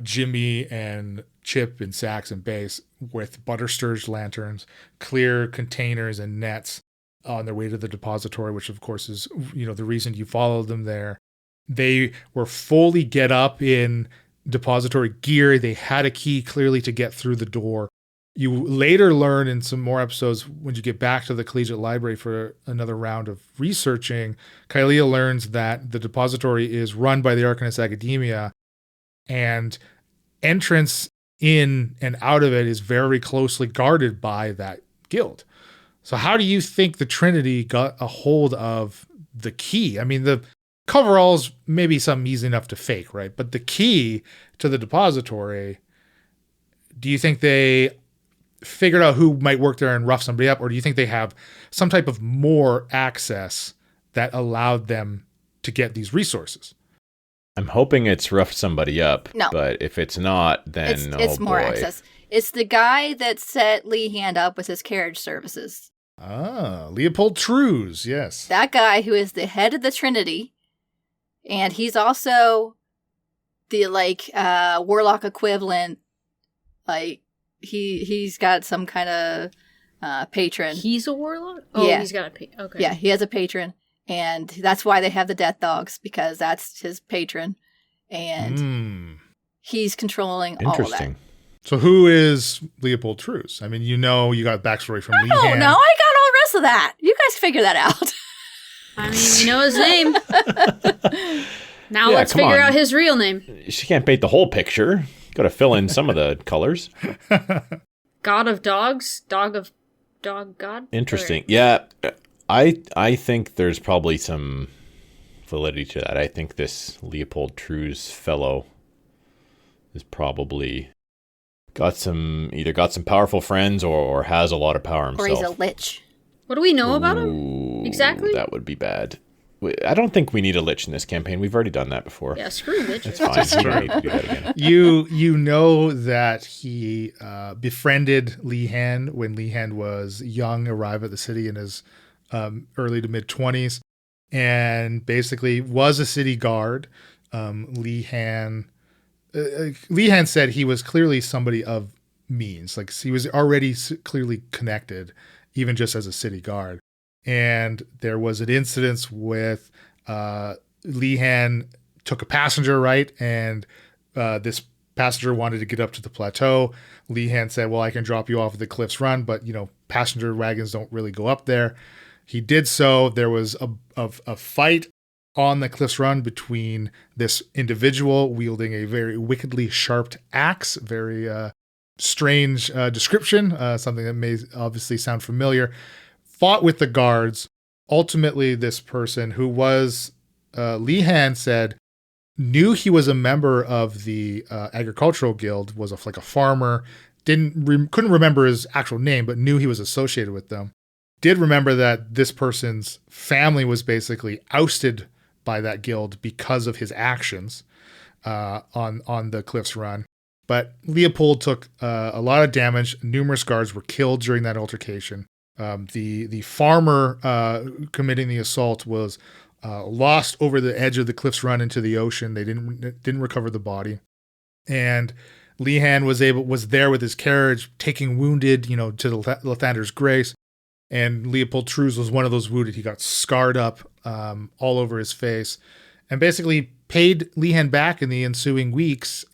Jimmy and Chip and Sax and Base with butter sturge lanterns, clear containers and nets on their way to the depository, which of course is the reason you followed them there. They were fully get up in depository gear. They had a key clearly to get through the door. You later learn in some more episodes when you get back to the Collegiate Library for another round of researching, Kylea learns that the depository is run by the Arcanist Academia and entrance in and out of it is very closely guarded by that guild. So how do you think the Trinity got a hold of the key? I mean, the coveralls maybe something easy enough to fake, right? But the key to the depository, do you think they figured out who might work there and rough somebody up, or do you think they have some type of more access that allowed them to get these resources? I'm hoping it's roughed somebody up. No. But if it's not, then it's more boy. access. It's the guy that set Leehand up with his carriage services. Ah, Leopold Trews, yes. That guy who is the head of the Trinity, and he's also the warlock equivalent. Like he's got some kind of patron. He's a warlock? Oh, Yeah. he's got a okay. Yeah, he has a patron, and that's why they have the death dogs, because that's his patron, and he's controlling all of that. Interesting. So who is Leopold Trews? I mean, you got backstory from I Leehand. don't know. I got all the rest of that. You guys figure that out. I mean, you know his name. Now Yeah, let's come figure on. out his real name. She can't paint the whole picture. Got to fill in some of the colors. God of dogs? Dog god? Interesting. Yeah, I think there's probably some validity to that. I think this Leopold Trews fellow is probably either got some powerful friends or has a lot of power himself. Or he's a lich. What do we know about him? Ooh, Exactly? That would be bad. I don't think we need a lich in this campaign. We've already done that before. Yeah, screw bitches. It's fine. We don't need to do that again. You know that he befriended Leehand when Leehand was young, arrived at the city in his early to mid 20s, and basically was a city guard. Leehand said he was clearly somebody of means, like he was already clearly connected, even just as a city guard. And there was an incident with Leehand took a passenger, right? And this passenger wanted to get up to the plateau. Leehand said, well, I can drop you off at the Cliffs Run, but, passenger wagons don't really go up there. He did so. There was a fight on the Cliffs Run between this individual wielding a very wickedly sharp axe, very strange description, something that may obviously sound familiar, fought with the guards. Ultimately, this person who was, Leehand said, knew he was a member of the agricultural guild, was like a farmer, couldn't remember his actual name, but knew he was associated with them. Did remember that this person's family was basically ousted by that guild because of his actions on the Cliffs Run. But Leopold took a lot of damage. Numerous guards were killed during that altercation. The farmer committing the assault was lost over the edge of the cliffs run into the ocean. They didn't recover the body. And Lehan was there with his carriage, taking wounded, to Lathander's grace. And Leopold Truz was one of those wounded. He got scarred up all over his face, and basically paid Lehan back in the ensuing weeks.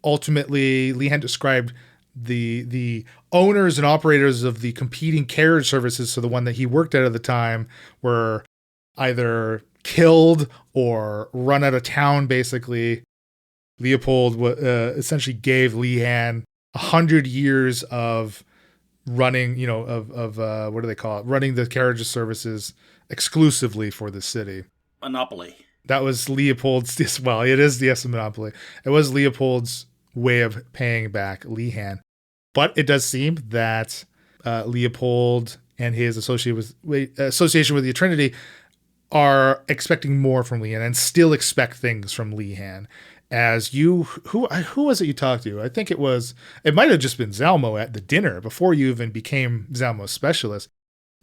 Ultimately, Lehan described the owners and operators of the competing carriage services, so the one that he worked at the time, were either killed or run out of town, basically. Leopold essentially gave Lehan 100 years of running, what do they call it? Running the carriage services exclusively for the city. Monopoly. That was Leopold's, well, it is the monopoly. It was Leopold's way of paying back Lehan. But it does seem that Leopold and his association with the Trinity are expecting more from Lehan and still expect things from Lehan. As who was it you talked to? I think it might have just been Zalmo at the dinner before you even became Zalmo's specialist,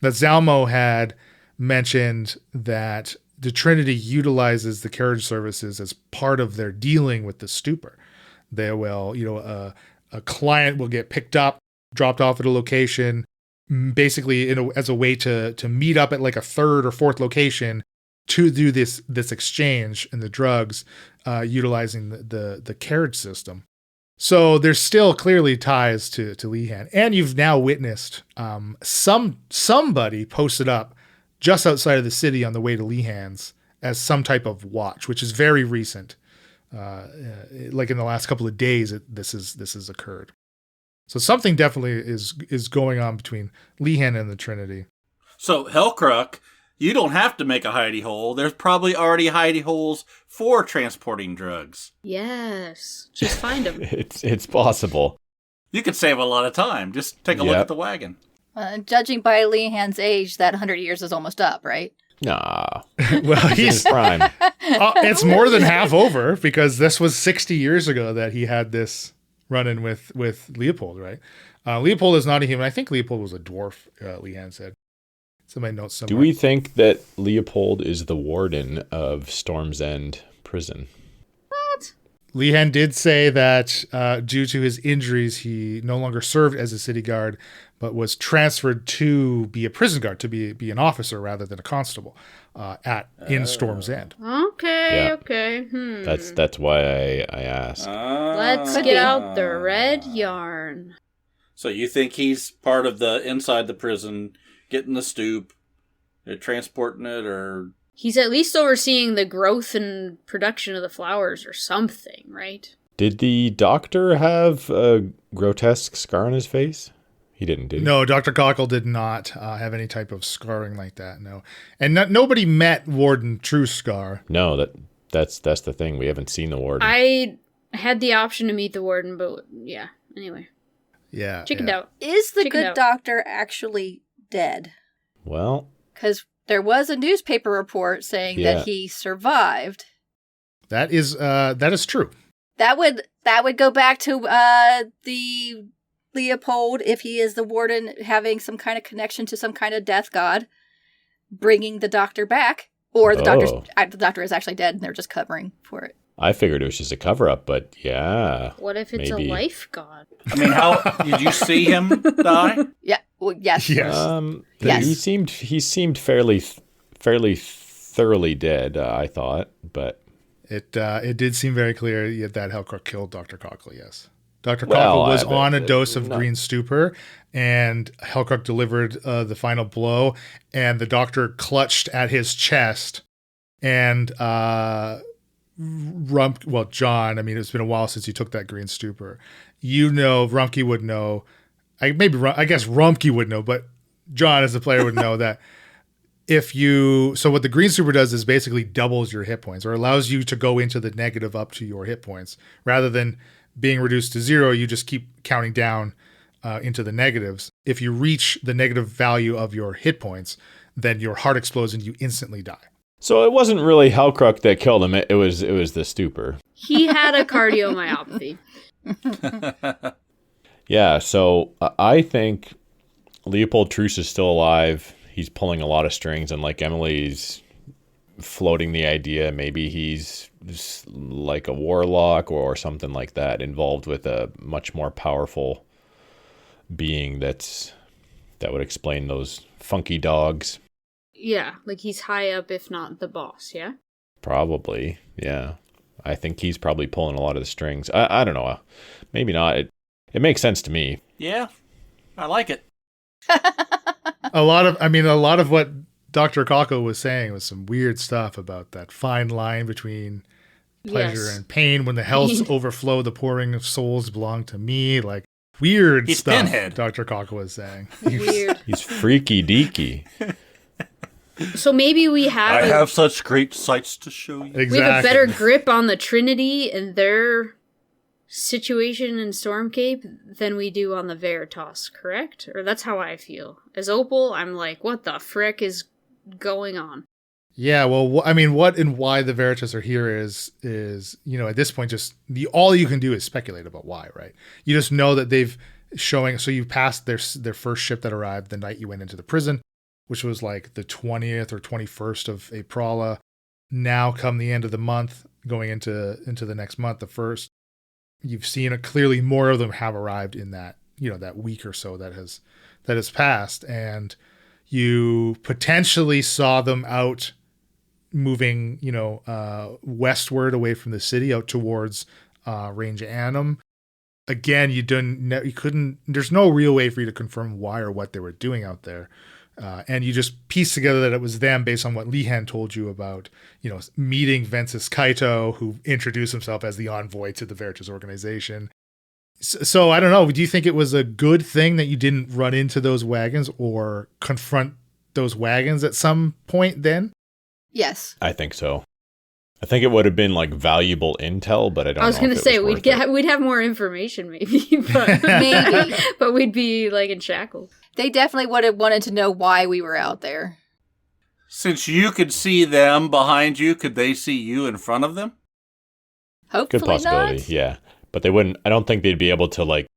that Zalmo had mentioned that the Trinity utilizes the carriage services as part of their dealing with the stupor. They will, a client will get picked up, dropped off at a location, basically as a way to meet up at like a third or fourth location to do this exchange in the drugs, utilizing the carriage system. So there's still clearly ties to Lehan. And you've now witnessed somebody posted up just outside of the city on the way to Lehan's as some type of watch, which is very recent. Like in the last couple of days, this has occurred. So something definitely is going on between Lehan and the Trinity. So Hellcrook, you don't have to make a hidey hole. There's probably already hidey holes for transporting drugs. Yes. Just find them. It's possible. You could save a lot of time. Just take a look at the wagon. Judging by Lehan's age, that 100 years is almost up, right? Nah. Well, He's prime. It's more than half over, because this was 60 years ago that he had this run-in with Leopold, right? Leopold is not a human. I think Leopold was a dwarf, Lehan said. Somebody notes somewhere. Do we think that Leopold is the warden of Storm's End prison? What? Lehan did say that due to his injuries, he no longer served as a city guard, but was transferred to be a prison guard, to be an officer rather than a constable in Storm's End. Okay, Yeah. okay. That's why I asked. Let's get out the red yarn. So you think he's part of the inside the prison, getting the stoop, transporting it, or... He's at least overseeing the growth and production of the flowers or something, right? Did the doctor have a grotesque scar on his face? He didn't, did he? No, Dr. Cockle did not have any type of scarring like that, no. And nobody met Warden Truscar. No, that's the thing. We haven't seen the warden. I had the option to meet the warden, but yeah, anyway. Yeah. Chickened out. Is the Chickened good out. doctor actually dead? Well, Because there was a newspaper report saying Yeah. that he survived. That is true. That would go back to the Leopold, if he is the warden, having some kind of connection to some kind of death god, bringing the doctor back, or the doctor is actually dead and they're just covering for it. I figured it was just a cover-up, but yeah. What if it's maybe. a life god? I mean, how did you see him die? Yeah. Well, yes. Yes. Yes. He seemed fairly thoroughly dead. I thought, but It did seem very clear that Hellcrook killed Dr. Cockle, yes. Dr. Well, Cockle was I bet on a that- dose of no. green stupor, and Hellcrook delivered the final blow, and the doctor clutched at his chest, and John, I mean, it's been a while since you took that green stupor. Rumpke would know. I guess Rumpke would know, but John as a player would know that so what the green stupor does is basically doubles your hit points, or allows you to go into the negative up to your hit points. Rather than being reduced to 0, you just keep counting down into the negatives. If you reach the negative value of your hit points, then your heart explodes and you instantly die. so it wasn't really Hellcrook that killed him. It was the stupor. He had a cardiomyopathy. Yeah. So I think Leopold Truce is still alive. He's pulling a lot of strings, and like Emily's floating the idea maybe he's just like a warlock or something like that, involved with a much more powerful being that would explain those funky dogs. Yeah, like he's high up, if not the boss, yeah? Probably, yeah. I think he's probably pulling a lot of the strings. I don't know. Maybe not. It makes sense to me. Yeah, I like it. A lot of what Dr. Kako was saying was some weird stuff about that fine line between pleasure and pain. When the hells overflow, the pouring of souls belong to me. Like weird He's stuff Pinhead. Dr. Kako was saying. Weird. He's freaky deaky. So maybe we have... I have such great sights to show you. Exactly. We have a better grip on the Trinity and their situation in Stormcape than we do on the Veritas, correct? Or that's how I feel. As Opal, I'm like, what the frick is going on? Yeah, well, what and why the Veritas are here is at this point just all you can do is speculate about why, right? You just know that they've showing. So you passed their first ship that arrived the night you went into the prison, which was like the 20th or 21st of April. Now come the end of the month, going into the next month, the 1st, you've seen clearly more of them have arrived in that, that week or so that has passed. And you potentially saw them out moving, westward away from the city out towards Range Annam. Again, there's no real way for you to confirm why or what they were doing out there. And you just piece together that it was them based on what Lehan told you about, meeting Ventus Kaito, who introduced himself as the envoy to the Veritas organization. So I don't know. Do you think it was a good thing that you didn't run into those wagons or confront those wagons at some point then? Yes. I think so. I think it would have been like valuable intel, but I don't know. I was going to say we'd we'd have more information maybe, but Maybe. but we'd be like in shackles. They definitely would have wanted to know why we were out there. Since you could see them behind you, could they see you in front of them? Hopefully Good possibility, not. yeah. But they wouldn't. I don't think they'd be able to like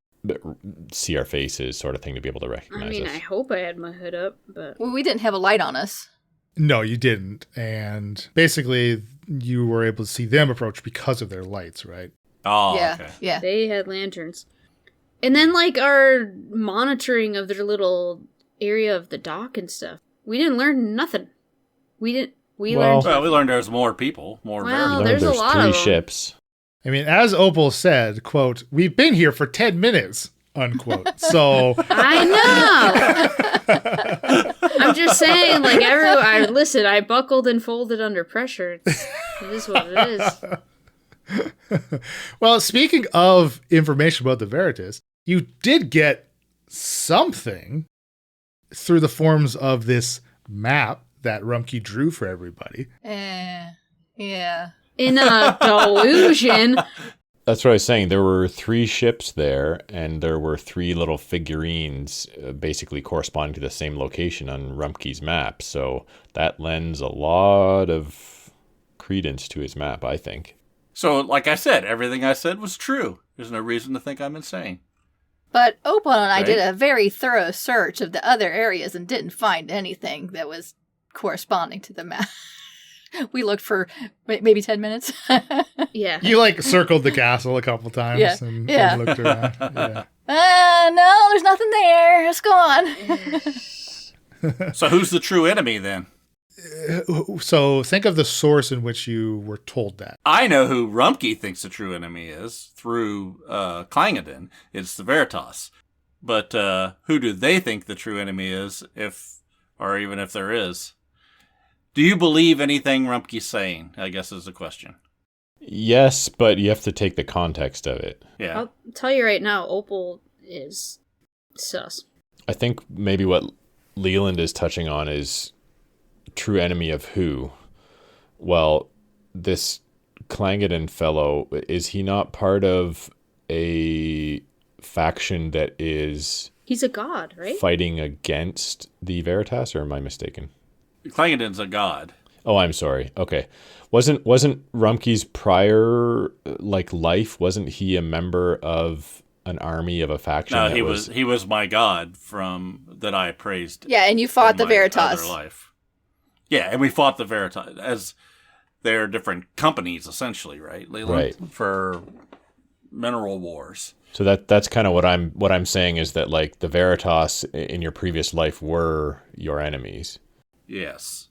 see our faces, sort of thing, to be able to recognize us. I hope I had my hood up, but Well, we didn't have a light on us. No, you didn't. And basically, you were able to see them approach because of their lights, right? Oh, yeah, okay. yeah. they had lanterns. And then like our monitoring of their little area of the dock and stuff. We didn't learn nothing. We learned Well, we learned there's more people, more Well, Veritas. there's a lot of three them. ships. I mean, as Opal said, quote, "We've been here for 10 minutes," unquote. So I know. I'm just saying, like, I buckled and folded under pressure. It is what it is. well, speaking of information about the Veritas, you did get something through the forms of this map that Rumkey drew for everybody. Yeah. In a delusion. That's what I was saying. There were 3 ships there, and there were 3 little figurines basically corresponding to the same location on Rumpke's map. So that lends a lot of credence to his map, I think. So, like I said, everything I said was true. There's no reason to think I'm insane. But Opal and I Right. did a very thorough search of the other areas and didn't find anything that was corresponding to the map. We looked for maybe 10 minutes. Yeah. You like circled the castle a couple times Yeah. and Yeah. looked around. Yeah. No, there's nothing there. Let's go on. So who's the true enemy then? So think of the source in which you were told that. I know who Rumpke thinks the true enemy is through Clangadin. It's the Veritas. But who do they think the true enemy is, even if there is? Do you believe anything Rumpke's saying, I guess is the question. Yes, but you have to take the context of it. Yeah. I'll tell you right now, Opal is sus. I think maybe what Leland is touching on is true enemy of who? Well, this Clangadin fellow, is he not part of a faction that is He's a god, right? fighting against the Veritas, or am I mistaken? Clangadin's a god. Oh, I'm sorry. Okay. Wasn't Rumke's prior life, wasn't he a member of an army of a faction? No, that he was my god from that I praised. Yeah, and you fought in the my Veritas. other life. Yeah, and we fought the Veritas as they're different companies, essentially, right, Leland? Right. For mineral wars. So that's kind of what I'm saying is that like the Veritas in your previous life were your enemies. Yes.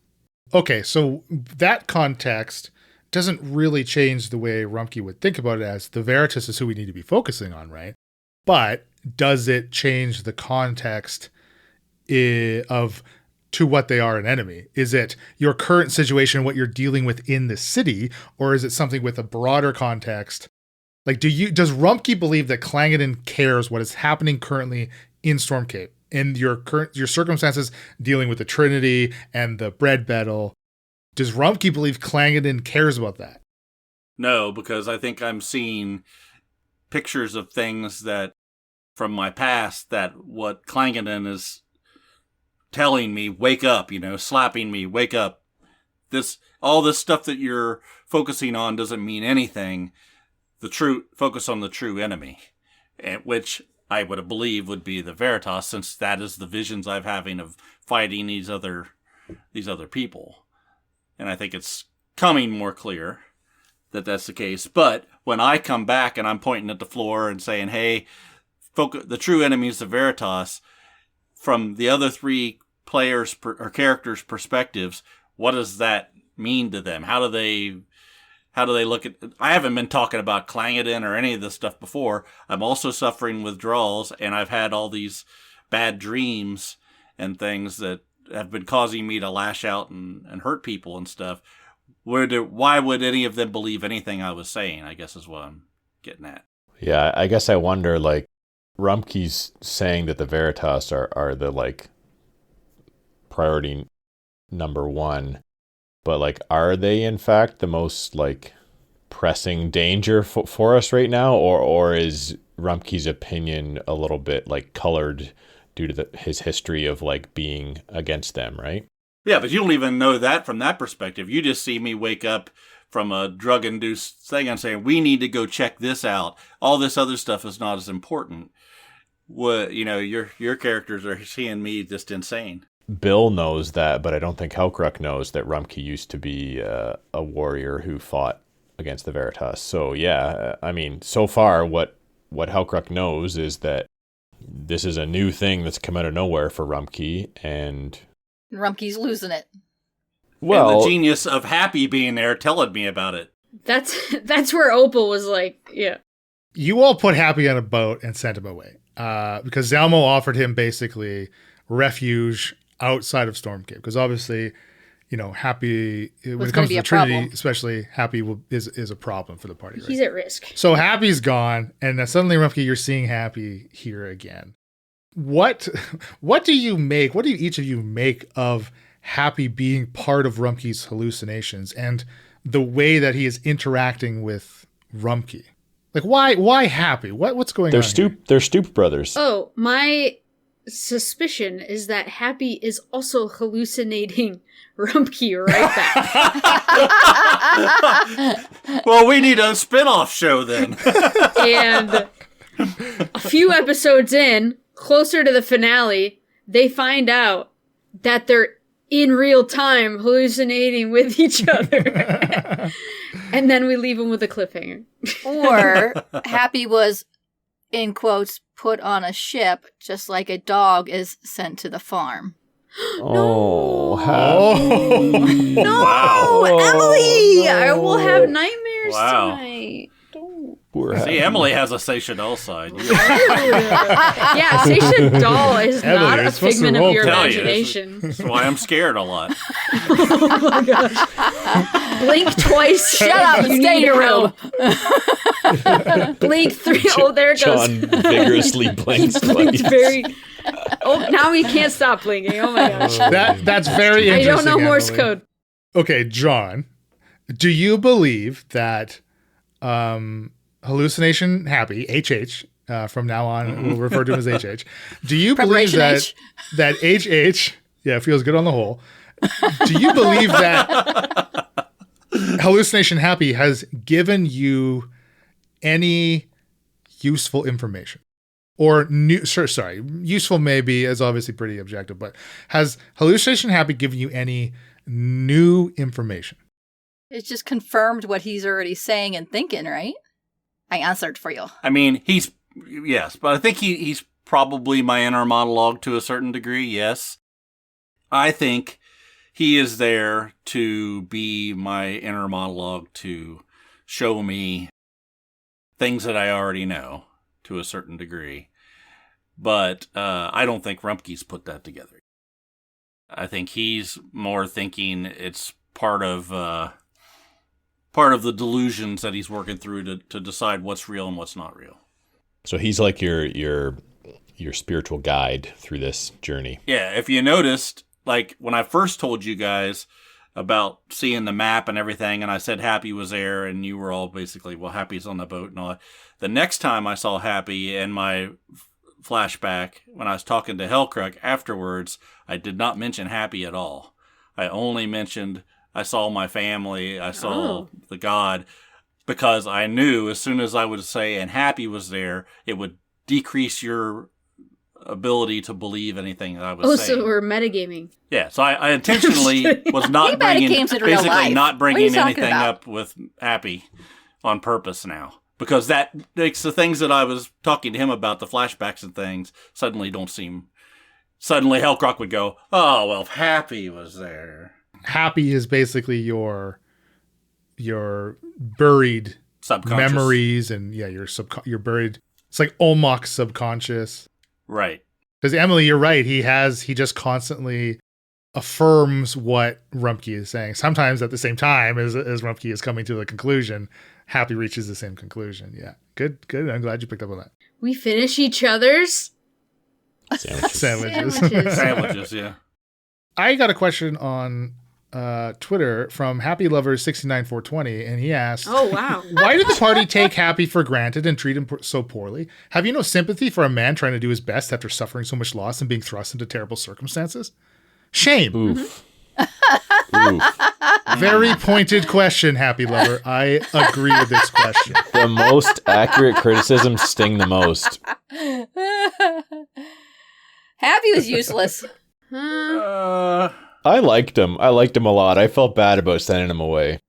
Okay, so that context doesn't really change the way Rumpke would think about it as the Veritas is who we need to be focusing on, right? But does it change the context of to what they are an enemy? Is it your current situation, what you're dealing with in the city, or is it something with a broader context? Like, does Rumpke believe that Clangeddon cares what is happening currently in Stormcape and your circumstances dealing with the Trinity and the bread battle? Does Rumpke believe Clangeddon cares about that? No, because I think I'm seeing pictures of things that from my past that what Clangeddon is telling me, wake up, slapping me, wake up. All this stuff that you're focusing on doesn't mean anything. Focus on the true enemy, which I would believe would be the Veritas, since that is the visions I'm having of fighting these other people. And I think it's coming more clear that that's the case. But when I come back and I'm pointing at the floor and saying, hey, the true enemy is the Veritas, from the other three players' or characters' perspectives, what does that mean to them? How do they look at... I haven't been talking about Clangeddon or any of this stuff before. I'm also suffering withdrawals, and I've had all these bad dreams and things that have been causing me to lash out and hurt people and stuff. Why would any of them believe anything I was saying, I guess is what I'm getting at. Yeah, I guess I wonder, like, Rumpke's saying that the Veritas are the, like, priority number one. But, like, are they, in fact, the most, like, pressing danger for us right now? Or is Rumpke's opinion a little bit, like, colored due to his history of, like, being against them, right? Yeah, but you don't even know that from that perspective. You just see me wake up from a drug-induced thing and saying, we need to go check this out. All this other stuff is not as important. Your characters are seeing me just insane. Bill knows that, but I don't think Helkruk knows that Rumpke used to be a warrior who fought against the Veritas. So yeah, I mean, so far what Helkruk knows is that this is a new thing that's come out of nowhere for Rumpke, and Rumpke's losing it. Well, and the genius of Happy being there telling me about it. That's where Opal was like, yeah. You all put Happy on a boat and sent him away because Zalmo offered him basically refuge outside of Stormcape, because obviously, Happy, when it comes to the Trinity, problem. Especially, Happy is a problem for the party. Right? He's at risk. So Happy's gone, and suddenly, Rumpke, you're seeing Happy here again. What do you make? What do each of you make of Happy being part of Rumpke's hallucinations and the way that he is interacting with Rumpke? Like, why Happy? What's going on? They're Stoop brothers. Oh, my suspicion is that Happy is also hallucinating Rumpke right back. Well, we need a spin-off show then. And a few episodes in, closer to the finale, they find out that they're in real time hallucinating with each other. And then we leave them with a cliffhanger. Or Happy was, in quotes, put on a ship just like a dog is sent to the farm. No, Wow. Emily! I will have nightmares tonight. Don't. See, Emily has a Seychelles side. Yeah, Seychelles doll is Emily, not you're a supposed to figment of role your play. imagination. That's why I'm scared a lot. Oh my gosh. Blink twice. Shut up and stay in your room. Blink three. Oh, there it goes. John vigorously blinks Blinked twice. very. Oh, now he can't stop blinking. Oh my gosh. That's very I interesting. don't know Morse Emily. code. Okay, John, do you believe that hallucination Happy, HH, from now on we'll refer to him as HH. Do you believe that HH, yeah, feels good on the whole. Do you believe that hallucination Happy has given you any useful information? Or useful maybe is obviously pretty objective, but has hallucination Happy given you any new information. It's just confirmed what he's already saying and thinking, right? I answered for you. I mean, yes, but I think he's probably my inner monologue to a certain degree, yes. I think he is there to be my inner monologue to show me things that I already know to a certain degree. But I don't think Rumpke's put that together. I think he's more thinking it's part of the delusions that he's working through to decide what's real and what's not real. So he's like your spiritual guide through this journey. Yeah, if you noticed, like when I first told you guys about seeing the map and everything, and I said Happy was there, and you were all basically, well, Happy's on the boat and all that. The next time I saw Happy in my flashback, when I was talking to Hellcrux afterwards, I did not mention Happy at all. I only mentioned I saw my family, I saw the god, because I knew as soon as I would say, and Happy was there, it would decrease your ability to believe anything that I was saying. So we're metagaming. Yeah, so I intentionally was not bringing, basically not bringing anything up with Happy on purpose now. Because that makes the things that I was talking to him about, the flashbacks and things, suddenly don't seem... Suddenly Hellcrux would go, oh, well, if Happy was there... Happy is basically your buried memories and your buried. It's like Olmoc's subconscious, right? Because Emily, you're right. He just constantly affirms what Rumpke is saying. Sometimes at the same time as Rumpke is coming to a conclusion, Happy reaches the same conclusion. Yeah, good. I'm glad you picked up on that. We finish each other's sandwiches. Yeah. I got a question on Twitter from Happy Lover 69420, and he asked, "Oh wow, why did the party take Happy for granted and treat him so poorly? Have you no sympathy for a man trying to do his best after suffering so much loss and being thrust into terrible circumstances? Shame." Oof. Oof. Very pointed question, Happy Lover. I agree with this question. The most accurate criticisms sting the most. Happy was useless. I liked him. I liked him a lot. I felt bad about sending him away.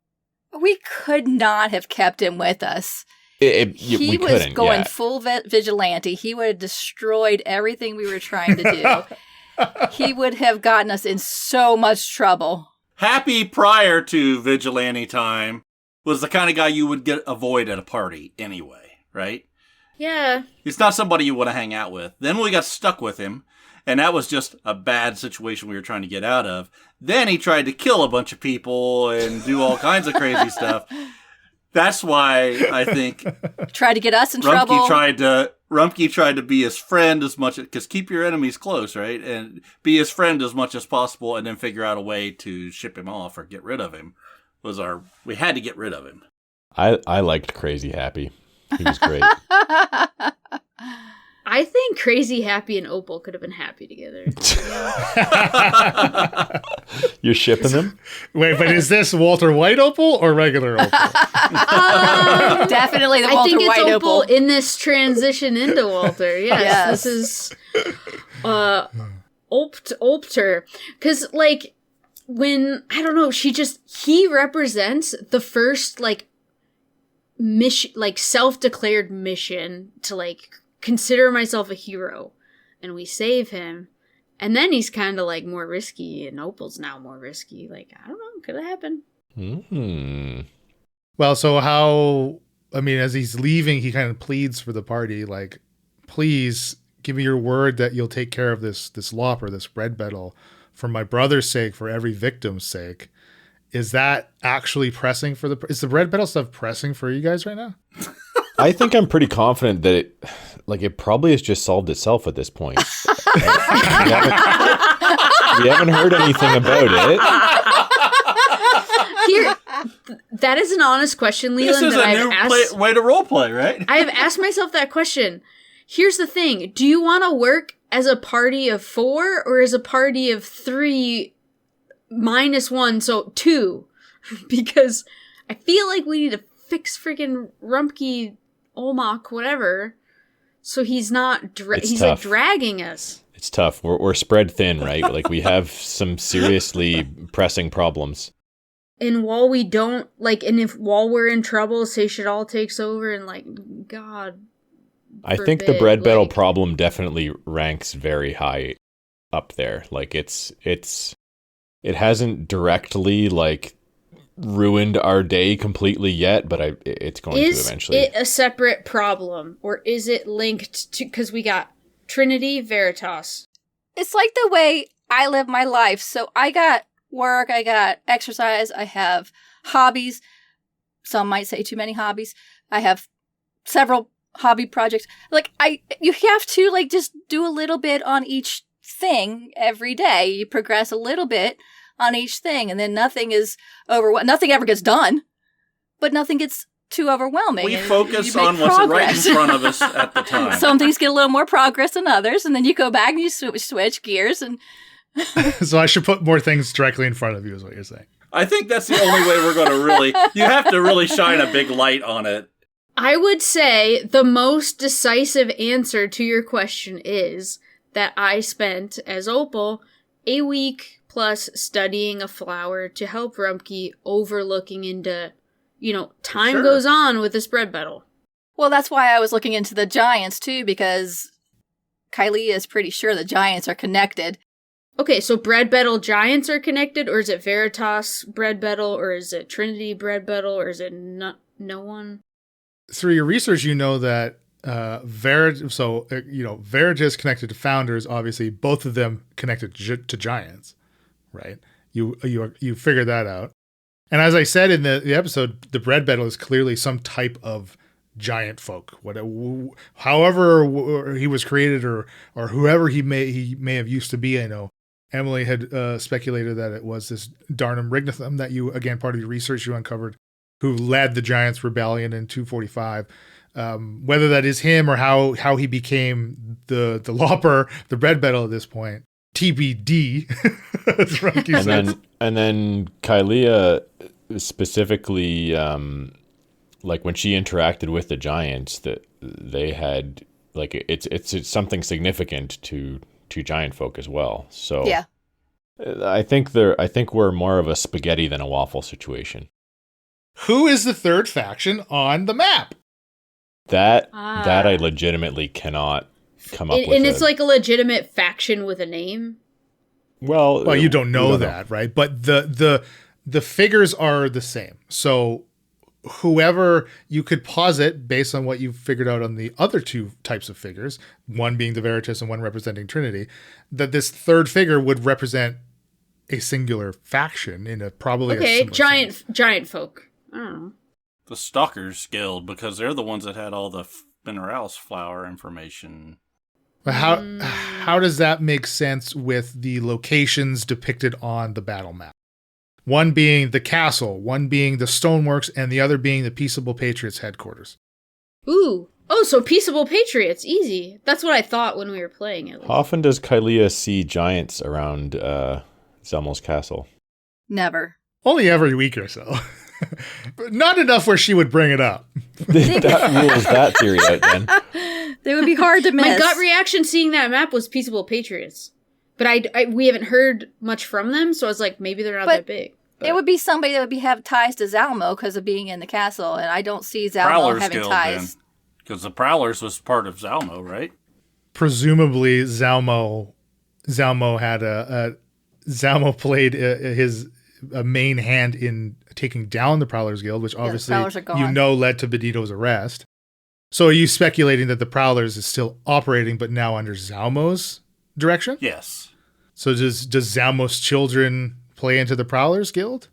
We could not have kept him with us. He was going full vigilante. He would have destroyed everything we were trying to do. He would have gotten us in so much trouble. Happy prior to vigilante time was the kind of guy you would avoid at a party anyway, right? Yeah. He's not somebody you want to hang out with. Then we got stuck with him. And that was just a bad situation we were trying to get out of. Then he tried to kill a bunch of people and do all kinds of crazy stuff. That's why I think... Tried to get us in trouble. Rumpke tried to be his friend as much... Because keep your enemies close, right? And be his friend as much as possible and then figure out a way to ship him off or get rid of him. We had to get rid of him. I liked Crazy Happy. He was great. I think Crazy Happy and Opal could have been happy together. You're shipping them? Wait, but is this Walter White Opal or regular Opal? Definitely the Walter White Opal. I think it's Opal in this transition into Walter. Yes. This is Opter. Because, like, when, I don't know, he represents the first, like, mission, like, self-declared mission to, like, consider myself a hero, and we save him, and then he's kind of like more risky, and Opal's now more risky. Like, I don't know, could have happened. Mm-hmm. Well, so how? I mean, as he's leaving, he kind of pleads for the party, like, "Please give me your word that you'll take care of this lopper, this red beetle, for my brother's sake, for every victim's sake." Is that actually pressing for is the red beetle stuff pressing for you guys right now? I think I'm pretty confident that it probably has just solved itself at this point. We haven't heard anything about it. Here, that is an honest question, Leland. This is a new way to roleplay, right? I have asked myself that question. Here's the thing. Do you want to work as a party of 4 or as a party of 3 minus 1, so 2? Because I feel like we need to fix freaking Rumpke, Olmok, whatever, so he's not like dragging us. It's tough. We're spread thin, right? Like we have some seriously pressing problems. And while we don't, like, and if while we're in trouble, Seychelles takes over and, like, God I forbid, think the bread battle like, problem definitely ranks very high up there. Like it hasn't directly like ruined our day completely yet, but it's going to eventually. Is it a separate problem, or is it linked to, because we got Trinity, Veritas? It's like the way I live my life. So I got work, I got exercise, I have hobbies. Some might say too many hobbies. I have several hobby projects. Like you have to like just do a little bit on each thing every day. You progress a little bit on each thing, and then nothing ever gets done, but nothing gets too overwhelming. We focus on what's right in front of us at the time. Some things get a little more progress than others, and then you go back and you switch gears. And So I should put more things directly in front of you, is what you're saying. I think that's the only way we're going to really... You have to really shine a big light on it. I would say the most decisive answer to your question is that I spent, as Opal, a week plus studying a flower to help Rumpke, overlooking into, time Sure. goes on with this bread battle. well, that's why I was looking into the giants too, because Kylie is pretty sure the giants are connected. Okay, so bread battle giants are connected, or is it Veritas bread battle, or is it Trinity bread battle, or is it no one? Through your research, you know that Veritas connected to Founders. Obviously, both of them connected to giants, right? You figured that out. And as I said in the episode, the bread battle is clearly some type of giant folk. However he was created, or whoever he may have used to be. I know Emily had speculated that it was this Darnum Rignathum that you, again, part of your research you uncovered, who led the Giants' rebellion in 245. Whether that is him or how he became the Lopper, the bread battle at this point, TBD. As Rocky says. And then Kylea specifically, like when she interacted with the Giants, that they had like it's something significant to giant folk as well. So Yeah. I think we're more of a spaghetti than a waffle situation. Who is the third faction on the map? That I legitimately cannot come up with. And it's like a legitimate faction with a name. Well, you don't know that, right? But the figures are the same. So whoever you could posit based on what you've figured out on the other two types of figures, one being the Veritas and one representing Trinity, that this third figure would represent a singular faction in a probably a giant folk. I don't know. The Stalkers Guild, because they're the ones that had all the Minerals flower information. But how does that make sense with the locations depicted on the battle map? One being the castle, one being the stoneworks, and the other being the Peaceable Patriots headquarters. Ooh. Oh, so Peaceable Patriots. Easy. That's what I thought when we were playing it. How often does Kylea see giants around Zelmo's castle? Never. Only every week or so. But not enough where she would bring it up. That rules that theory out then. They would be hard to miss. My gut reaction seeing that map was Peaceable Patriots. But we haven't heard much from them, so I was like, maybe they're not that big. But it would be somebody that would have ties to Zalmo because of being in the castle, and I don't see Zalmo Prowlers having Guild, ties. Because the Prowlers was part of Zalmo, right? Presumably, Zalmo had Zalmo played a main hand in taking down the Prowlers Guild, which obviously led to Benito's arrest. So are you speculating that the Prowlers is still operating, but now under Zalmo's direction? Yes. So does Zalmo's children play into the Prowlers Guild?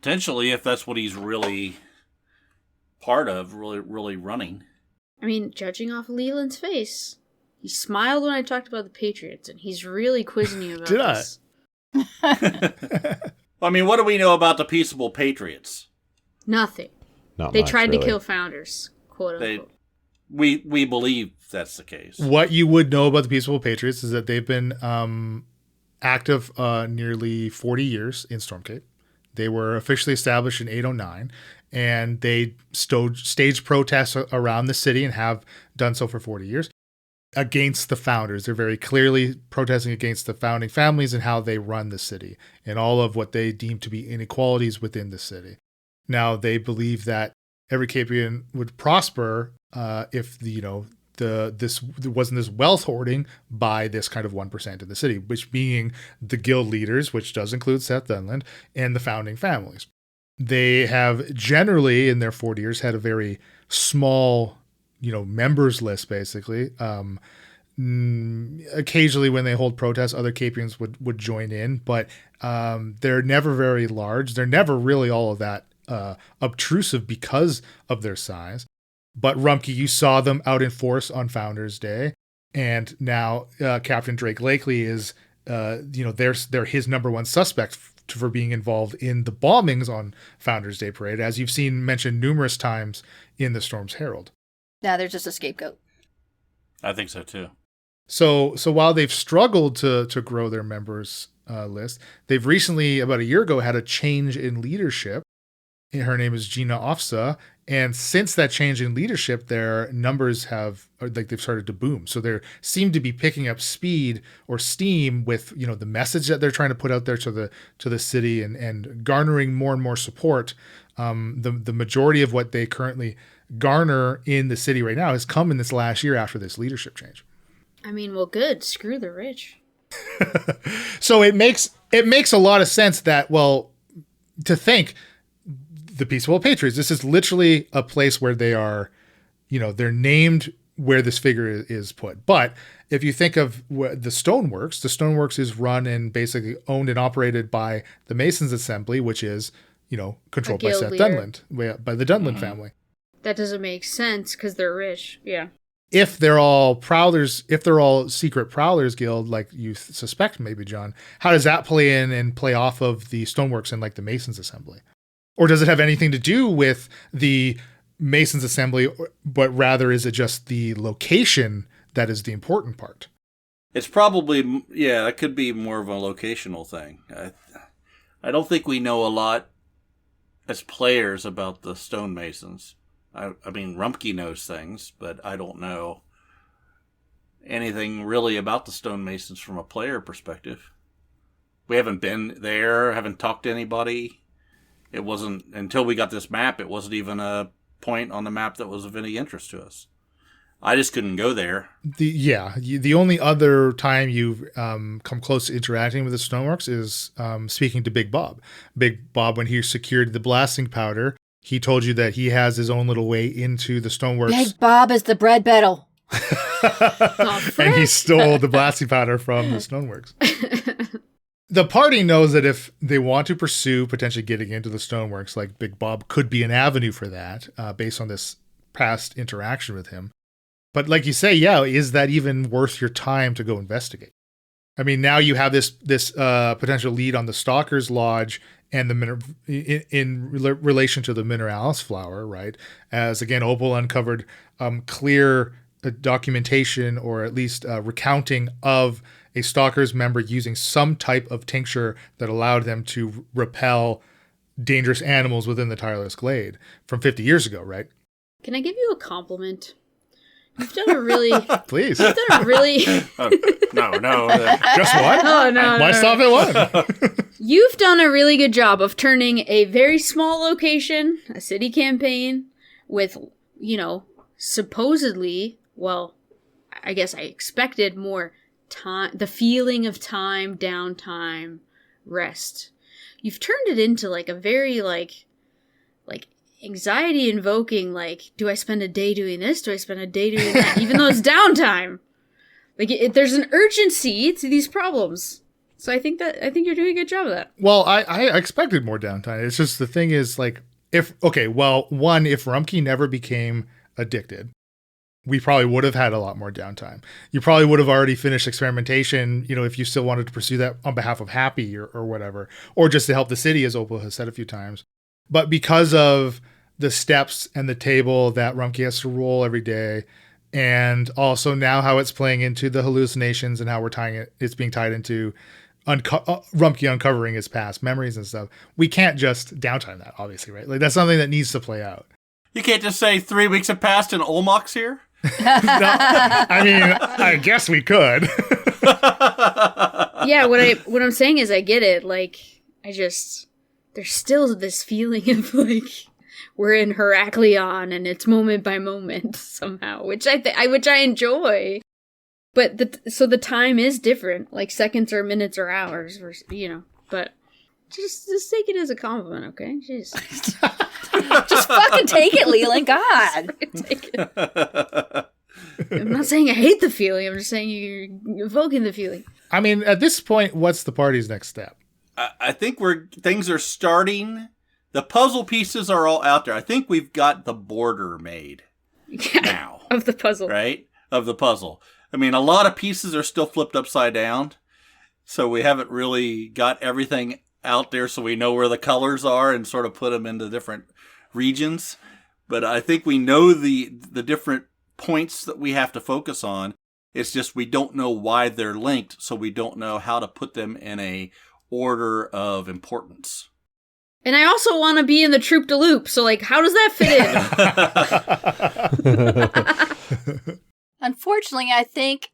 Potentially, if that's what he's really part of, really running. I mean, judging off Leland's face, he smiled when I talked about the Patriots, and he's really quizzing you about this. I mean, what do we know about the Peaceable Patriots? Nothing. Not They much, tried really. to kill founders, quote unquote. We believe that's the case. What you would know about the Peaceable Patriots is that they've been active nearly 40 years in Stormcape. They were officially established in 809, and they staged protests around the city and have done so for 40 years. against the founders. They're very clearly protesting against the founding families and how they run the city and all of what they deem to be inequalities within the city. Now, they believe that every Capian would prosper if there wasn't this wealth hoarding by this kind of 1% in the city, which being the guild leaders, which does include Seth Dunland, and the founding families. They have generally in their 40 years had a very small, members list, basically. Occasionally when they hold protests, other Capians would join in, but they're never very large. They're never really all of that obtrusive because of their size. But Rumpke, you saw them out in force on Founders Day, and now Captain Drake Lakely is, they're his number one suspect for being involved in the bombings on Founders Day Parade, as you've seen mentioned numerous times in the Storm's Herald. Now they're just a scapegoat. I think so too. So while they've struggled to grow their members list, they've recently, about a year ago, had a change in leadership. Her name is Gina Ofsa, and since that change in leadership, their numbers they've started to boom. So they seem to be picking up speed or steam with the message that they're trying to put out there to the city and garnering more and more support. The majority of what they currently garner in the city right now has come in this last year after this leadership change. I mean, well, good. Screw the rich. So it makes a lot of sense that, to think the Peaceable Patriots, this is literally a place where they are, they're named where this figure is put. But if you think of the Stoneworks is run and basically owned and operated by the Masons Assembly, which is, controlled by Seth Dunland, by the Dunland family. That doesn't make sense because they're rich. Yeah. If they're all Prowlers, if they're all secret Prowlers Guild, like you suspect maybe, John, how does that play in and play off of the Stoneworks and like the Masons Assembly? Or does it have anything to do with the Masons Assembly, but rather is it just the location that is the important part? It's probably, it could be more of a locational thing. I don't think we know a lot as players about the stonemasons. I mean, Rumpke knows things, but I don't know anything really about the stonemasons from a player perspective. We haven't been there, haven't talked to anybody. It wasn't, until we got this map, it wasn't even a point on the map that was of any interest to us. I just couldn't go there. The only other time you've come close to interacting with the Stoneworks is speaking to Big Bob. Big Bob, when he secured the blasting powder, he told you that he has his own little way into the Stoneworks. Big Bob is the bread battle. And he stole the blasting powder from the Stoneworks. The party knows that if they want to pursue potentially getting into the Stoneworks, like Big Bob could be an avenue for that based on this past interaction with him. But like you say, is that even worth your time to go investigate? I mean, now you have this potential lead on the Stalker's Lodge and in relation to the Mineralis flower, right? As again, Opal uncovered clear documentation or at least recounting of a Stalker's member using some type of tincture that allowed them to repel dangerous animals within the Tireless Glade from 50 years ago, right? Can I give you a compliment? You've done a really... Please. You've done a really... No. Just one? Oh, no. Why stop at one? You've done a really good job of turning a very small location, a city campaign, with, supposedly, I guess I expected more time, the feeling of time, downtime, rest. You've turned it into like a very like anxiety invoking, like, do I spend a day doing this? Do I spend a day doing that? Even though it's downtime. Like there's an urgency to these problems. So I think you're doing a good job of that. Well, I expected more downtime. It's just the thing is like if Rumpke never became addicted, we probably would have had a lot more downtime. You probably would have already finished experimentation, if you still wanted to pursue that on behalf of Happy or whatever, or just to help the city, as Opal has said a few times. But because of the steps and the table that Rumpke has to roll every day, and also now how it's playing into the hallucinations and how it's being tied into Rumpke uncovering his past memories and stuff, we can't just downtime that, obviously, right? Like that's something that needs to play out. You can't just say 3 weeks have passed and Olmoc's here? I mean, I guess we could. Yeah, what I'm saying is I get it. Like, there's still this feeling of like we're in Heraklion and it's moment by moment somehow, which I enjoy. But the time is different, like seconds or minutes or hours, or But just take it as a compliment, okay? Jeez. Just fucking take it, Leland. God. Take it. I'm not saying I hate the feeling. I'm just saying you're evoking the feeling. I mean, at this point, what's the party's next step? I think things are starting. The puzzle pieces are all out there. I think we've got the border made now. Of the puzzle. Right? Of the puzzle. I mean, a lot of pieces are still flipped upside down. So we haven't really got everything out there so we know where the colors are and sort of put them into different regions. But I think we know the different points that we have to focus on. It's just we don't know why they're linked, so we don't know how to put them in a order of importance. And I also want to be in the Troop de Loop, so like, how does that fit in? Unfortunately, I think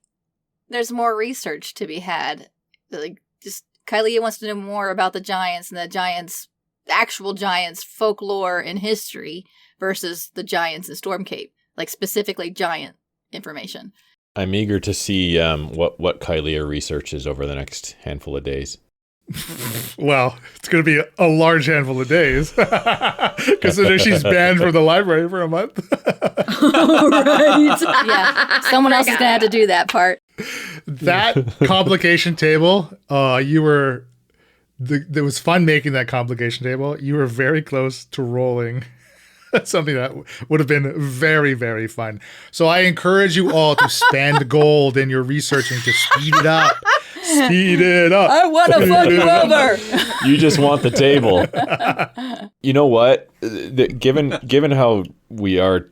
there's more research to be had. Like, just Kylie wants to know more about the giants and the actual giants, folklore and history versus the giants in Stormcape, like specifically giant information. I'm eager to see what Kylie researches over the next handful of days. Well, it's going to be a large handful of days. Considering she's banned from the library for a month. Right. Yeah, someone else is going to have to do that part. That complication table, it was fun making that complication table. You were very close to rolling something that would have been very, very fun. So I encourage you all to spend gold in your researching to speed it up. Speed it up. I want to fuck you over. You just want the table. You know what? Given how we are,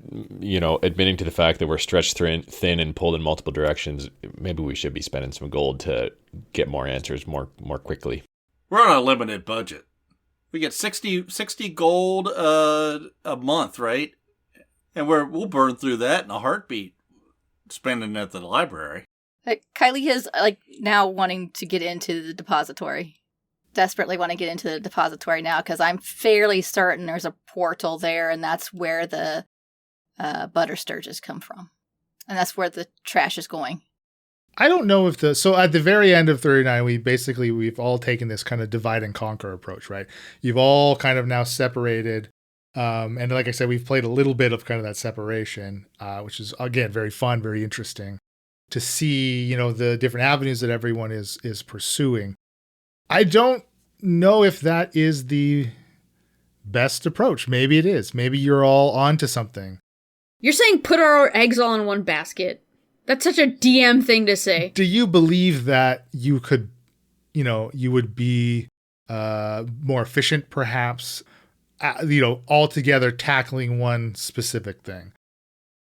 admitting to the fact that we're stretched thin and pulled in multiple directions, maybe we should be spending some gold to get more answers more quickly. We're on a limited budget. We get 60 gold a month, right? And we'll burn through that in a heartbeat, spending it at the library. Kylie is now wanting to get into the depository. Desperately want to get into the depository now because I'm fairly certain there's a portal there, and that's where the butter sturges come from, and that's where the trash is going. I don't know so at the very end of 39, we've all taken this kind of divide and conquer approach, right? You've all kind of now separated. And like I said, we've played a little bit of kind of that separation, which is, again, very fun, very interesting to see, the different avenues that everyone is pursuing. I don't know if that is the best approach. Maybe it is. Maybe you're all onto something. You're saying put our eggs all in one basket. That's such a DM thing to say. Do you believe that you could, you would be more efficient, perhaps, altogether tackling one specific thing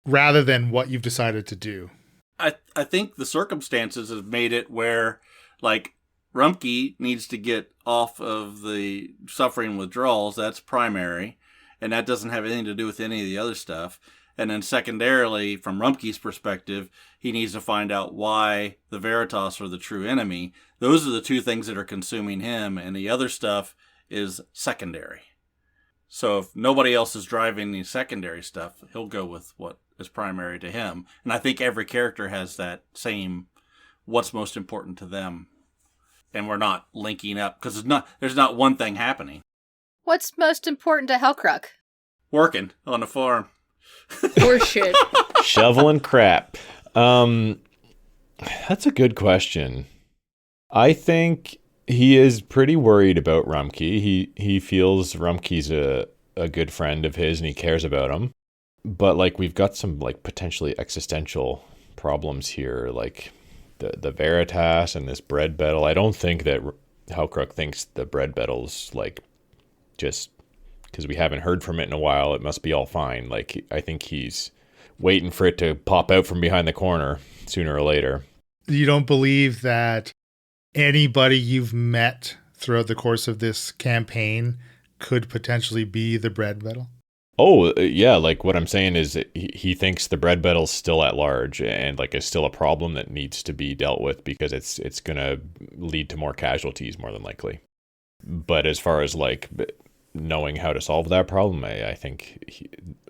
rather than what you've decided to do? I think the circumstances have made it where, like, Rumpke needs to get off of the suffering withdrawals. That's primary, and that doesn't have anything to do with any of the other stuff. And then secondarily, from Rumpke's perspective, he needs to find out why the Veritas are the true enemy. Those are the two things that are consuming him, and the other stuff is secondary. So if nobody else is driving the secondary stuff, he'll go with what is primary to him. And I think every character has that same what's most important to them. And we're not linking up, because there's not one thing happening. What's most important to Hellcruck? Working on the farm. Or shit. Shoveling crap. That's a good question. I think he is pretty worried about Rumpke. He feels Rumpke's a good friend of his and he cares about him. But we've got some potentially existential problems here, like the Veritas and this bread battle. I don't think that Hellcruck thinks the bread battle's just because we haven't heard from it in a while, it must be all fine. I think he's waiting for it to pop out from behind the corner sooner or later. You don't believe that anybody you've met throughout the course of this campaign could potentially be the bread battle? Oh, yeah, like what I'm saying is that he thinks the bread bettle's still at large and like is still a problem that needs to be dealt with because it's going to lead to more casualties more than likely. But as far as like knowing how to solve that problem, I think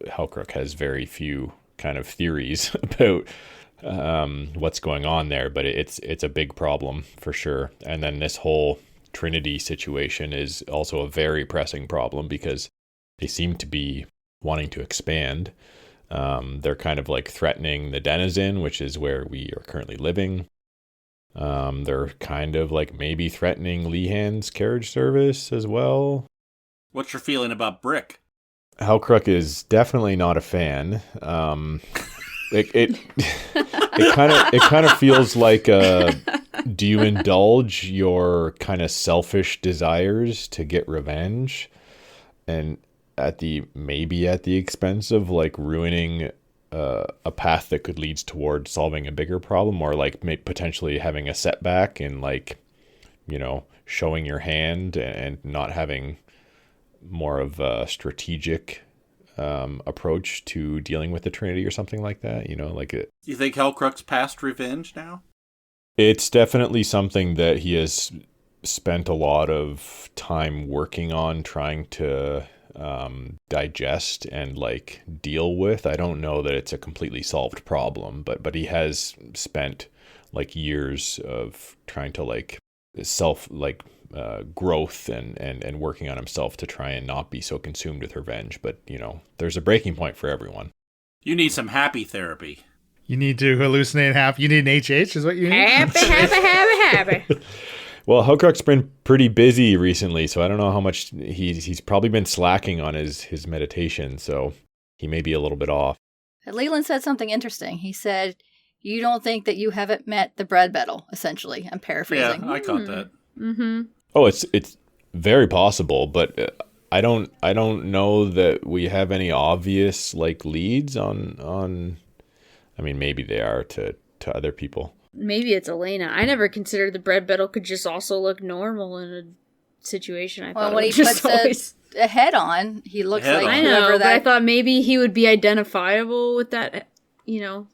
Hellcrook has very few kind of theories about what's going on there, but it's a big problem for sure. And then this whole Trinity situation is also a very pressing problem because they seem to be wanting to expand. They're kind of like threatening the Denizen, which is where we are currently living. They're kind of like maybe threatening Lehan's carriage service as well. What's your feeling about Brick? Hellcrook is definitely not a fan. It kind of feels like do you indulge your kind of selfish desires to get revenge, and maybe at the expense of like ruining a path that could lead towards solving a bigger problem, or like potentially having a setback and like, you know, showing your hand and not having more of a strategic approach to dealing with the Trinity or something like that, you know, like it. You think Hellcrook's past revenge now? It's definitely something that he has spent a lot of time working on, trying to digest and like deal with. I don't know that it's a completely solved problem, but he has spent like years of trying to like growth and working on himself to try and not be so consumed with revenge. But you know, there's a breaking point for everyone. You need some happy therapy. You need to hallucinate happy. You need an HH is what you need? Happy. Well, Hellcrook's been pretty busy recently, so I don't know how much he's probably been slacking on his meditation, so he may be a little bit off. Leland said something interesting. He said, "You don't think that you haven't met the bread battle?" Essentially, I'm paraphrasing. Yeah, I caught that. Mm-hmm. Oh, it's very possible, but I don't know that we have any obvious like leads on. I mean, maybe they are to other people. Maybe it's Elena. I never considered the bread battle could just also look normal in a situation. I thought when it he was puts always... a head on, he looks Head like on. I know, whoever but I that. thought maybe he would be identifiable with that, you know,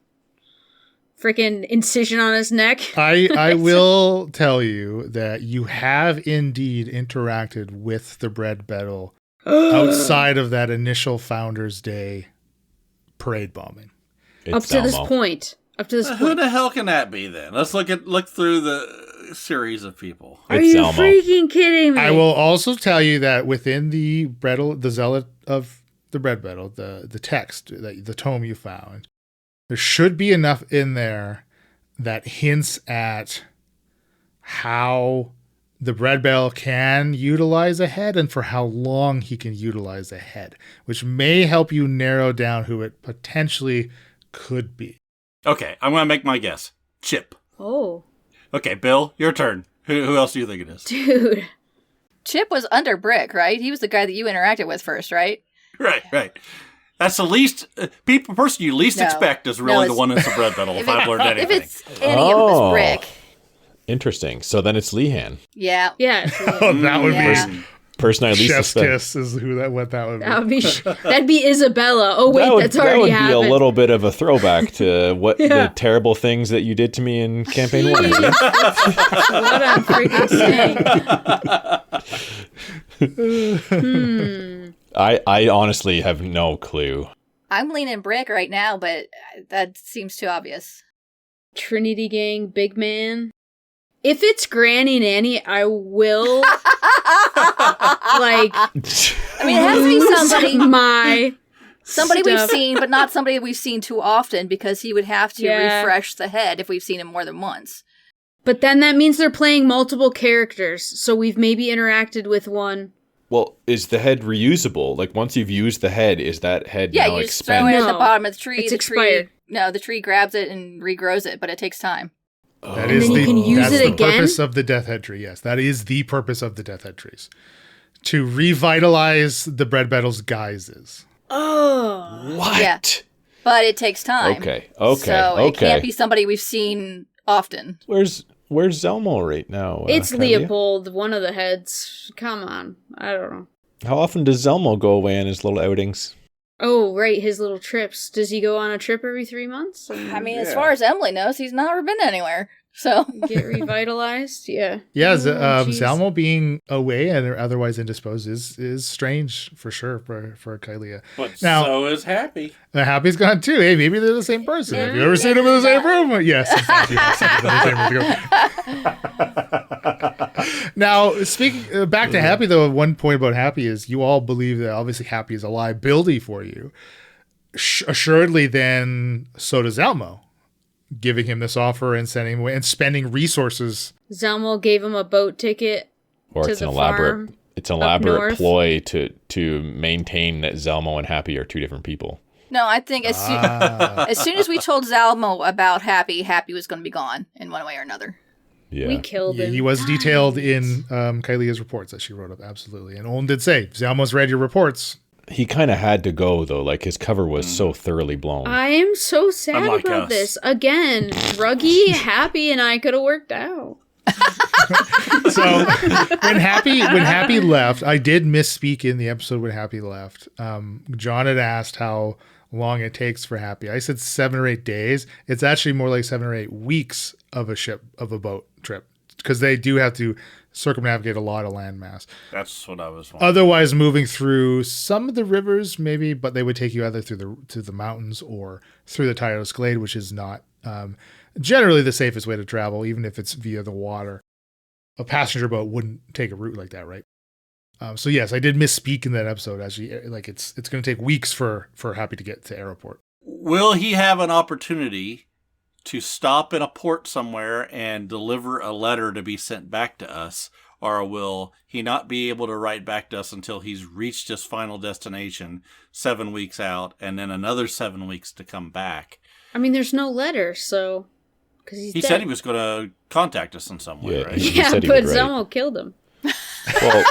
freaking incision on his neck. I will tell you that you have indeed interacted with the bread battle outside of that initial Founders Day parade bombing. Up to this point. Who the hell can that be then? Let's look through the series of people. Are It's you Elmo. freaking kidding me? I will also tell you that within the zealot of the bread battle, the text, the tome you found, there should be enough in there that hints at how the bread battle can utilize a head and for how long he can utilize a head, which may help you narrow down who it potentially could be. Okay, I'm going to make my guess. Chip. Oh. Okay, Bill, your turn. Who else do you think it is? Dude. Chip was under Brick, right? He was the guy that you interacted with first, right? Right. That's the least person you least expect is really the one in the bread battle. If I've learned anything. If it's any of this Brick. Interesting. So then it's Lehan. Yeah. Yeah. Oh, that would Yeah. Person I least Chef's suspect. kiss is what that would be. That'd be Isabella. Oh wait, that's already that would be happened. a little bit of a throwback to what the terrible things that you did to me in campaign 1. What I'm freaking saying. I honestly have no clue. I'm leaning Brick right now, but that seems too obvious. Trinity Gang, big man. If it's Granny Nanny, I will like. I mean, it has to be somebody Somebody we've seen, but not somebody we've seen too often, because he would have to Yeah. refresh the head if we've seen him more than once. But then that means they're playing multiple characters, so we've maybe interacted with one. Well, is the head reusable? Like, once you've used the head, is that head Yeah, now you just throw it expended? at the No, bottom of the tree. it's the expired. The tree grabs it and regrows it, but it takes time. That And is then you can use that's it the again? purpose of the Death Head Tree. Yes, that is the purpose of the Death Head Trees. To revitalize the bread battle's guises. Oh. What? Yeah. But it takes time. Okay. So it can't be somebody we've seen often. Where's Zelmo right now? It's Kylie? Leopold, one of the heads. Come on. I don't know. How often does Zelmo go away on his little outings? Oh, right, his little trips. Does he go on a trip every 3 months? I mean, as far as Emily knows, he's never been anywhere. So Get revitalized? Yeah. Yeah, geez. Zalmo being away and otherwise indisposed is strange for sure for Kylia. But Now- so is Happy. Happy's gone too. Hey, maybe they're the same person. Have you ever seen them in the same room? Yes. In fact, yes, in the same room. Now, speaking back to Happy, though, one point about Happy is you all believe that obviously Happy is a liability for you. Assuredly, then so does Elmo, giving him this offer and sending him away and spending resources. Zalmo gave him a boat ticket Or to it's an the elaborate farm it's an up elaborate north. ploy to maintain that Zelmo and Happy are two different people. no, I think as soon as we told Zalmo about Happy, Happy was going to be gone in one way or another. Yeah. We killed him. He was detailed in Kylia's reports that she wrote up, absolutely. And Olin did say, Zalmo's read your reports. He kind of had to go though, like his cover was so thoroughly blown. I am so sad Unlike about us. this. Again, Ruggy, Happy, and I could have worked out. So when Happy left, I did misspeak in the episode when Happy left. John had asked how long it takes for Happy. I said 7 or 8 days. It's actually more like 7 or 8 weeks of a boat trip, because they do have to circumnavigate a lot of landmass. That's what I was wondering. Otherwise, moving through some of the rivers, maybe, but they would take you either through the mountains or through the Tyros Glade, which is not generally the safest way to travel, even if it's via the water. A passenger boat wouldn't take a route like that, right? So yes, I did misspeak in that episode. Actually, like it's going to take weeks for Happy to get to airport. Will he have an opportunity to stop in a port somewhere and deliver a letter to be sent back to us? Or will he not be able to write back to us until he's reached his final destination 7 weeks out, and then another 7 weeks to come back? I mean, there's no letter, so... Because he's He dead. said he was going to contact us in some way, Yeah, right? he Yeah, said he but would write. Zalmo killed him. Well,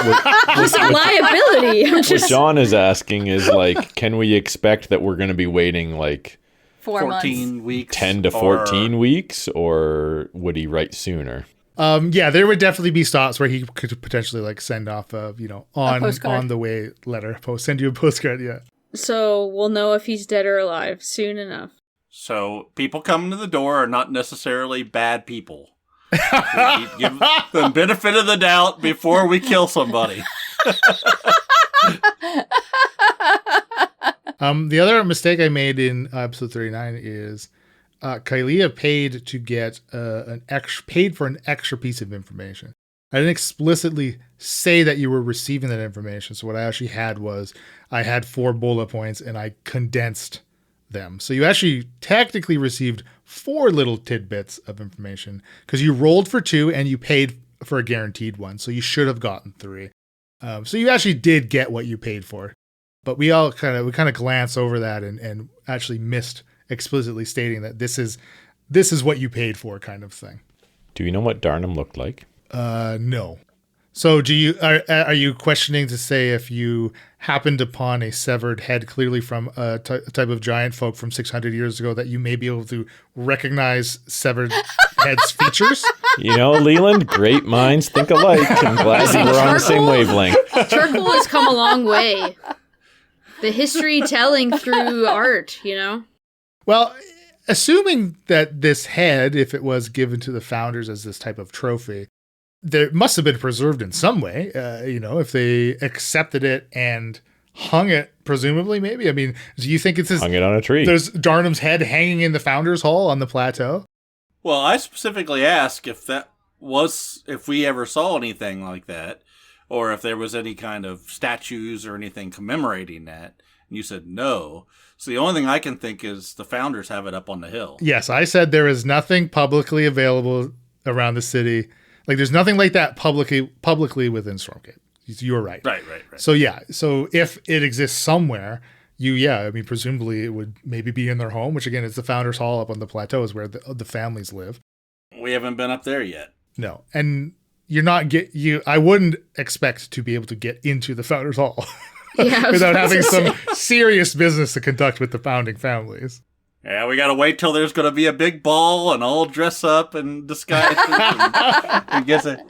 He's a liability. I'm what just... John is asking is like, can we expect that we're going to be waiting like 4 14 months. weeks. 10 to 14 weeks, or would he write sooner? Yeah, there would definitely be stops where he could potentially like send off postcard. on the way letter, send you a postcard. Yeah. So we'll know if he's dead or alive soon enough. So people coming to the door are not necessarily bad people. We give them benefit of the doubt before we kill somebody. The other mistake I made in episode 39 is Kylia paid to get paid for an extra piece of information. I didn't explicitly say that you were receiving that information. So what I actually had was I had 4 bullet points and I condensed them. So you actually technically received 4 little tidbits of information because you rolled for 2 and you paid for a guaranteed one. So you should have gotten 3. So you actually did get what you paid for. But we kind of glance over that and actually missed explicitly stating that this is what you paid for, kind of thing. Do you know what Darnum looked like? No. So are you questioning to say if you happened upon a severed head, clearly from a type of giant folk from 600 years ago, that you may be able to recognize severed heads' features? You know, Leland, great minds think alike. I'm glad we're on the same wavelength. Turkle has come a long way. The history telling through art, you know? Well, assuming that this head, if it was given to the founders as this type of trophy, there must have been preserved in some way, if they accepted it and hung it, presumably, maybe. I mean, do you think Hung it on a tree. there's Darnum's head hanging in the Founders Hall on the plateau? Well, I specifically asked if we ever saw anything like that, or if there was any kind of statues or anything commemorating that. And you said no. So the only thing I can think is the founders have it up on the hill. Yes, I said there is nothing publicly available around the city. Like, there's nothing like that publicly within Stormgate. You were right. Right. So yeah, so if it exists somewhere, presumably it would maybe be in their home, which again is the Founders Hall up on the plateau, is where the families live. We haven't been up there yet. No, and I wouldn't expect to be able to get into the Founders Hall Yeah, I was without about having to some say. serious business to conduct with the founding families. Yeah, we got to wait till there's going to be a big ball and all dress up and disguise and get it.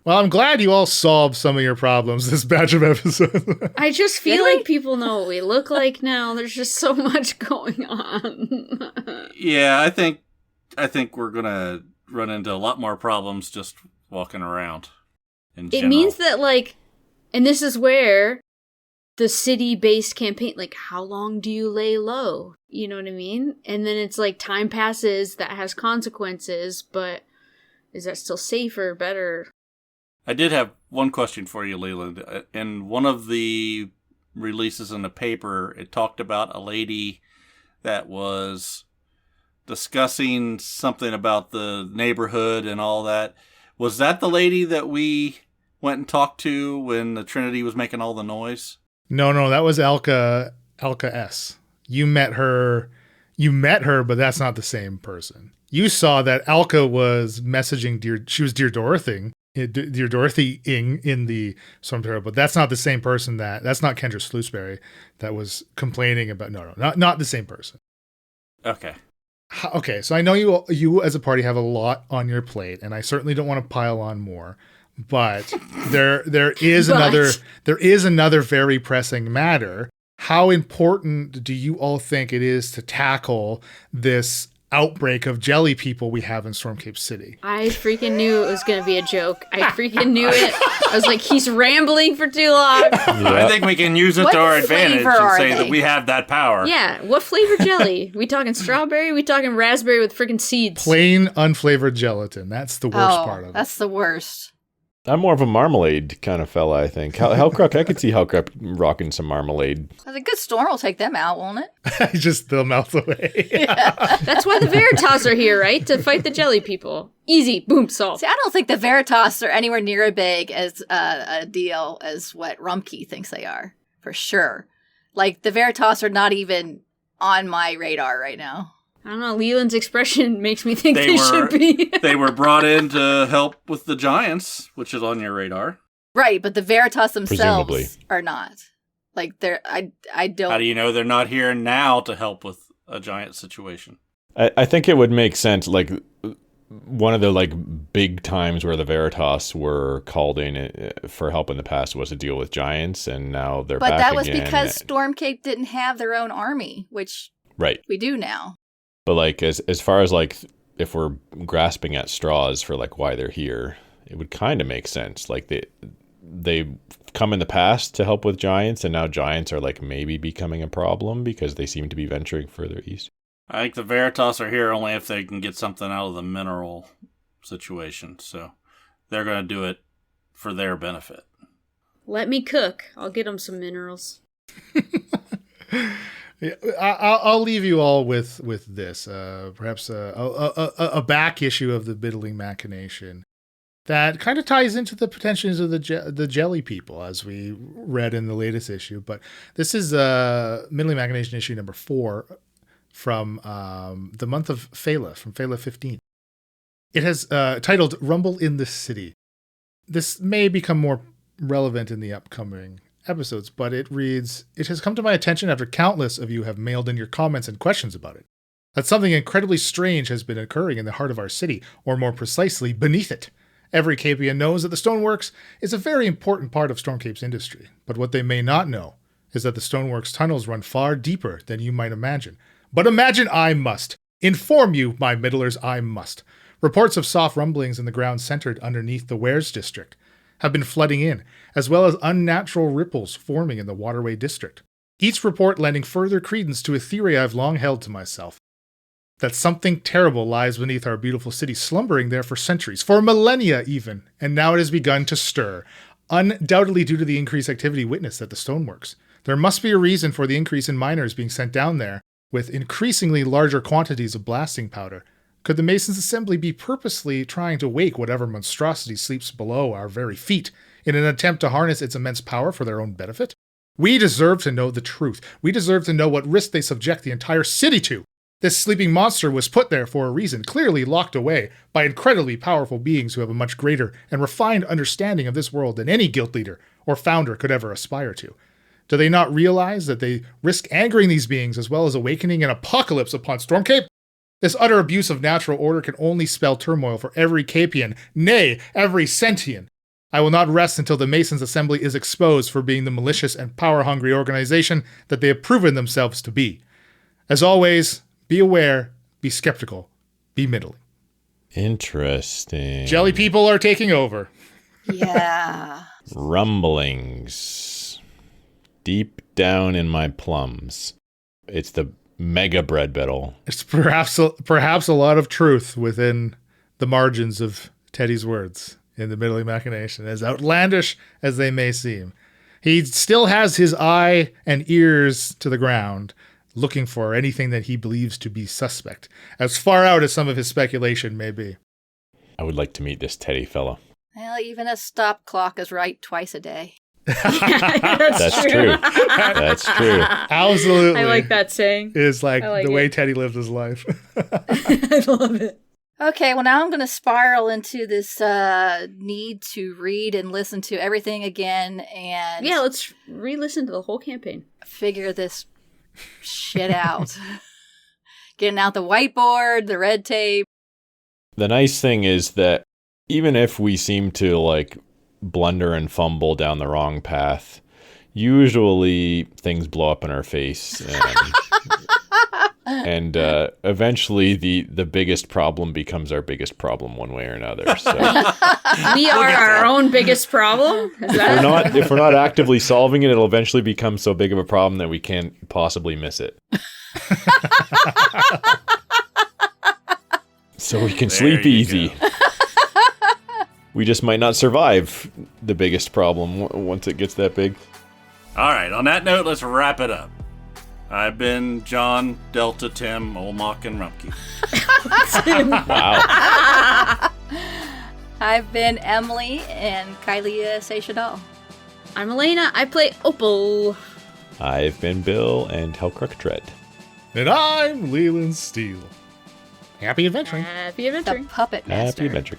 Well, I'm glad you all solved some of your problems this batch of episodes. I just feel like people know what we look like now. There's just so much going on. Yeah, I think we're gonna run into a lot more problems just walking around. In It general. means that, like, and this is where the city-based campaign, like, how long do you lay low? You know what I mean? And then it's like time passes, that has consequences, but is that still safer, better? I did have one question for you, Leland. In one of the releases in the paper, it talked about a lady that was discussing something about the neighborhood and all that. Was that the lady that we went and talked to when the Trinity was making all the noise? No, that was Alka S. You met her, but that's not the same person. You saw that Alka was messaging Dear Dorothy in the Storm Terror, but that's not the same person that's not Kendra Sluiceberry that was complaining about. No, not the same person. Okay. Okay, so I know you as a party have a lot on your plate, and I certainly don't want to pile on more. But there is another very pressing matter. How important do you all think it is to tackle this outbreak of jelly people we have in Stormcape City? I freaking knew it was going to be a joke. I freaking knew it. I was like, he's rambling for too long. I think we can use it to our advantage and say that we have that power. Yeah, what flavor jelly? We talking strawberry? We talking raspberry with freaking seeds? Plain unflavored gelatin. That's the worst part of it. That's the worst. I'm more of a marmalade kind of fella, I think. Hellcruck, I could see Hellcruck rocking some marmalade. A good storm will take them out, won't it? Just they'll melt away. That's why the Veritas are here, right? To fight the jelly people. Easy, boom, solved. See, I don't think the Veritas are anywhere near as big as a deal as what Rumpke thinks they are, for sure. Like, the Veritas are not even on my radar right now. I don't know, Leland's expression makes me think they should be. They were brought in to help with the Giants, which is on your radar. Right, but the Veritas themselves Presumably. are not. Like, I don't... How do you know they're not here now to help with a giant situation? I think it would make sense, like, one of the, like, big times where the Veritas were called in for help in the past was to deal with giants, and now they're back again. But that was because Stormcape didn't have their own army, which we do now. But, like, as far as, like, if we're grasping at straws for, like, why they're here, it would kind of make sense. Like, they come in the past to help with giants, and now giants are, like, maybe becoming a problem because they seem to be venturing further east. I think the Veritas are here only if they can get something out of the mineral situation. So they're going to do it for their benefit. Let me cook. I'll get them some minerals. Yeah, I'll leave you all with this, perhaps a back issue of the Biddling Machination that kind of ties into the pretensions of the jelly people, as we read in the latest issue. But this is Biddling Machination issue number 4 from the month of Phala, from Phala 15. It has titled Rumble in the City. This may become more relevant in the upcoming episodes, but it reads, "It has come to my attention after countless of you have mailed in your comments and questions about it, that something incredibly strange has been occurring in the heart of our city, or more precisely, beneath it. Every Capian knows that the stoneworks is a very important part of Stormcape's industry, but what they may not know is that the stoneworks tunnels run far deeper than you might imagine. But imagine I must. Inform you, my middlers, I must. Reports of soft rumblings in the ground centered underneath the Wares district have been flooding in, as well as unnatural ripples forming in the Waterway district. Each report lending further credence to a theory I've long held to myself, that something terrible lies beneath our beautiful city, slumbering there for centuries, for millennia even, and now it has begun to stir, undoubtedly due to the increased activity witnessed at the stoneworks. There must be a reason for the increase in miners being sent down there with increasingly larger quantities of blasting powder. Could the Masons' Assembly be purposely trying to wake whatever monstrosity sleeps below our very feet in an attempt to harness its immense power for their own benefit? We deserve to know the truth. We deserve to know what risk they subject the entire city to. This sleeping monster was put there for a reason, clearly locked away by incredibly powerful beings who have a much greater and refined understanding of this world than any guild leader or founder could ever aspire to. Do they not realize that they risk angering these beings as well as awakening an apocalypse upon Stormcape? This utter abuse of natural order can only spell turmoil for every Capian, nay, every sentient. I will not rest until the Masons' Assembly is exposed for being the malicious and power-hungry organization that they have proven themselves to be. As always, be aware, be skeptical, be middling. Interesting. Jelly people are taking over. Yeah. Rumblings. Deep down in my plums. It's the mega bread battle. It's perhaps a lot of truth within the margins of Teddy's words in the middling machination, as outlandish as they may seem. He still has his eye and ears to the ground, looking for anything that he believes to be suspect, as far out as some of his speculation may be. I would like to meet this Teddy fellow. Well, even a stop clock is right twice a day. That's true. That's true. Absolutely. I like that saying. Is like the way Teddy lived his life. I love it. Okay, well, now I'm going to spiral into this need to read and listen to everything again and Yeah, let's re-listen to the whole campaign. figure this shit out. Getting out the whiteboard, the red tape. The nice thing is that even if we seem to like blunder and fumble down the wrong path, usually things blow up in our face. And eventually the biggest problem becomes our biggest problem one way or another. So We are our own biggest problem? Is that? if we're not actively solving it, it'll eventually become so big of a problem that we can't possibly miss it. So we can sleep easy. We just might not survive the biggest problem once it gets that big. All right, on that note, let's wrap it up. I've been John, Delta, Tim, Olmok, and Rumpke. Wow. I've been Emily and Kylie Seychadal. I'm Elena. I play Opal. I've been Bill and Hellcrook Dread. And I'm Leland Steele. Happy adventuring. Happy The adventuring. Puppet Master. Happy adventure.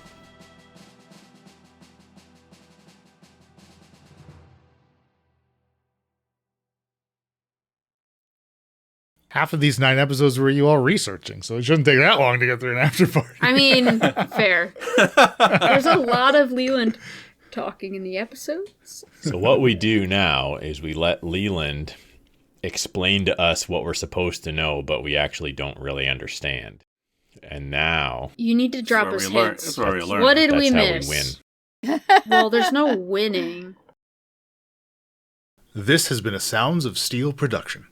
Half of these 9 episodes were you all researching, so it shouldn't take that long to get through an after party. I mean, fair. There's a lot of Leland talking in the episodes. So what we do now is we let Leland explain to us what we're supposed to know, but we actually don't really understand. And now You need to drop That's us where we learn. hints. That's where we learn. What did that's we how miss? we win. Well, there's no winning. This has been a Sounds of Steel production.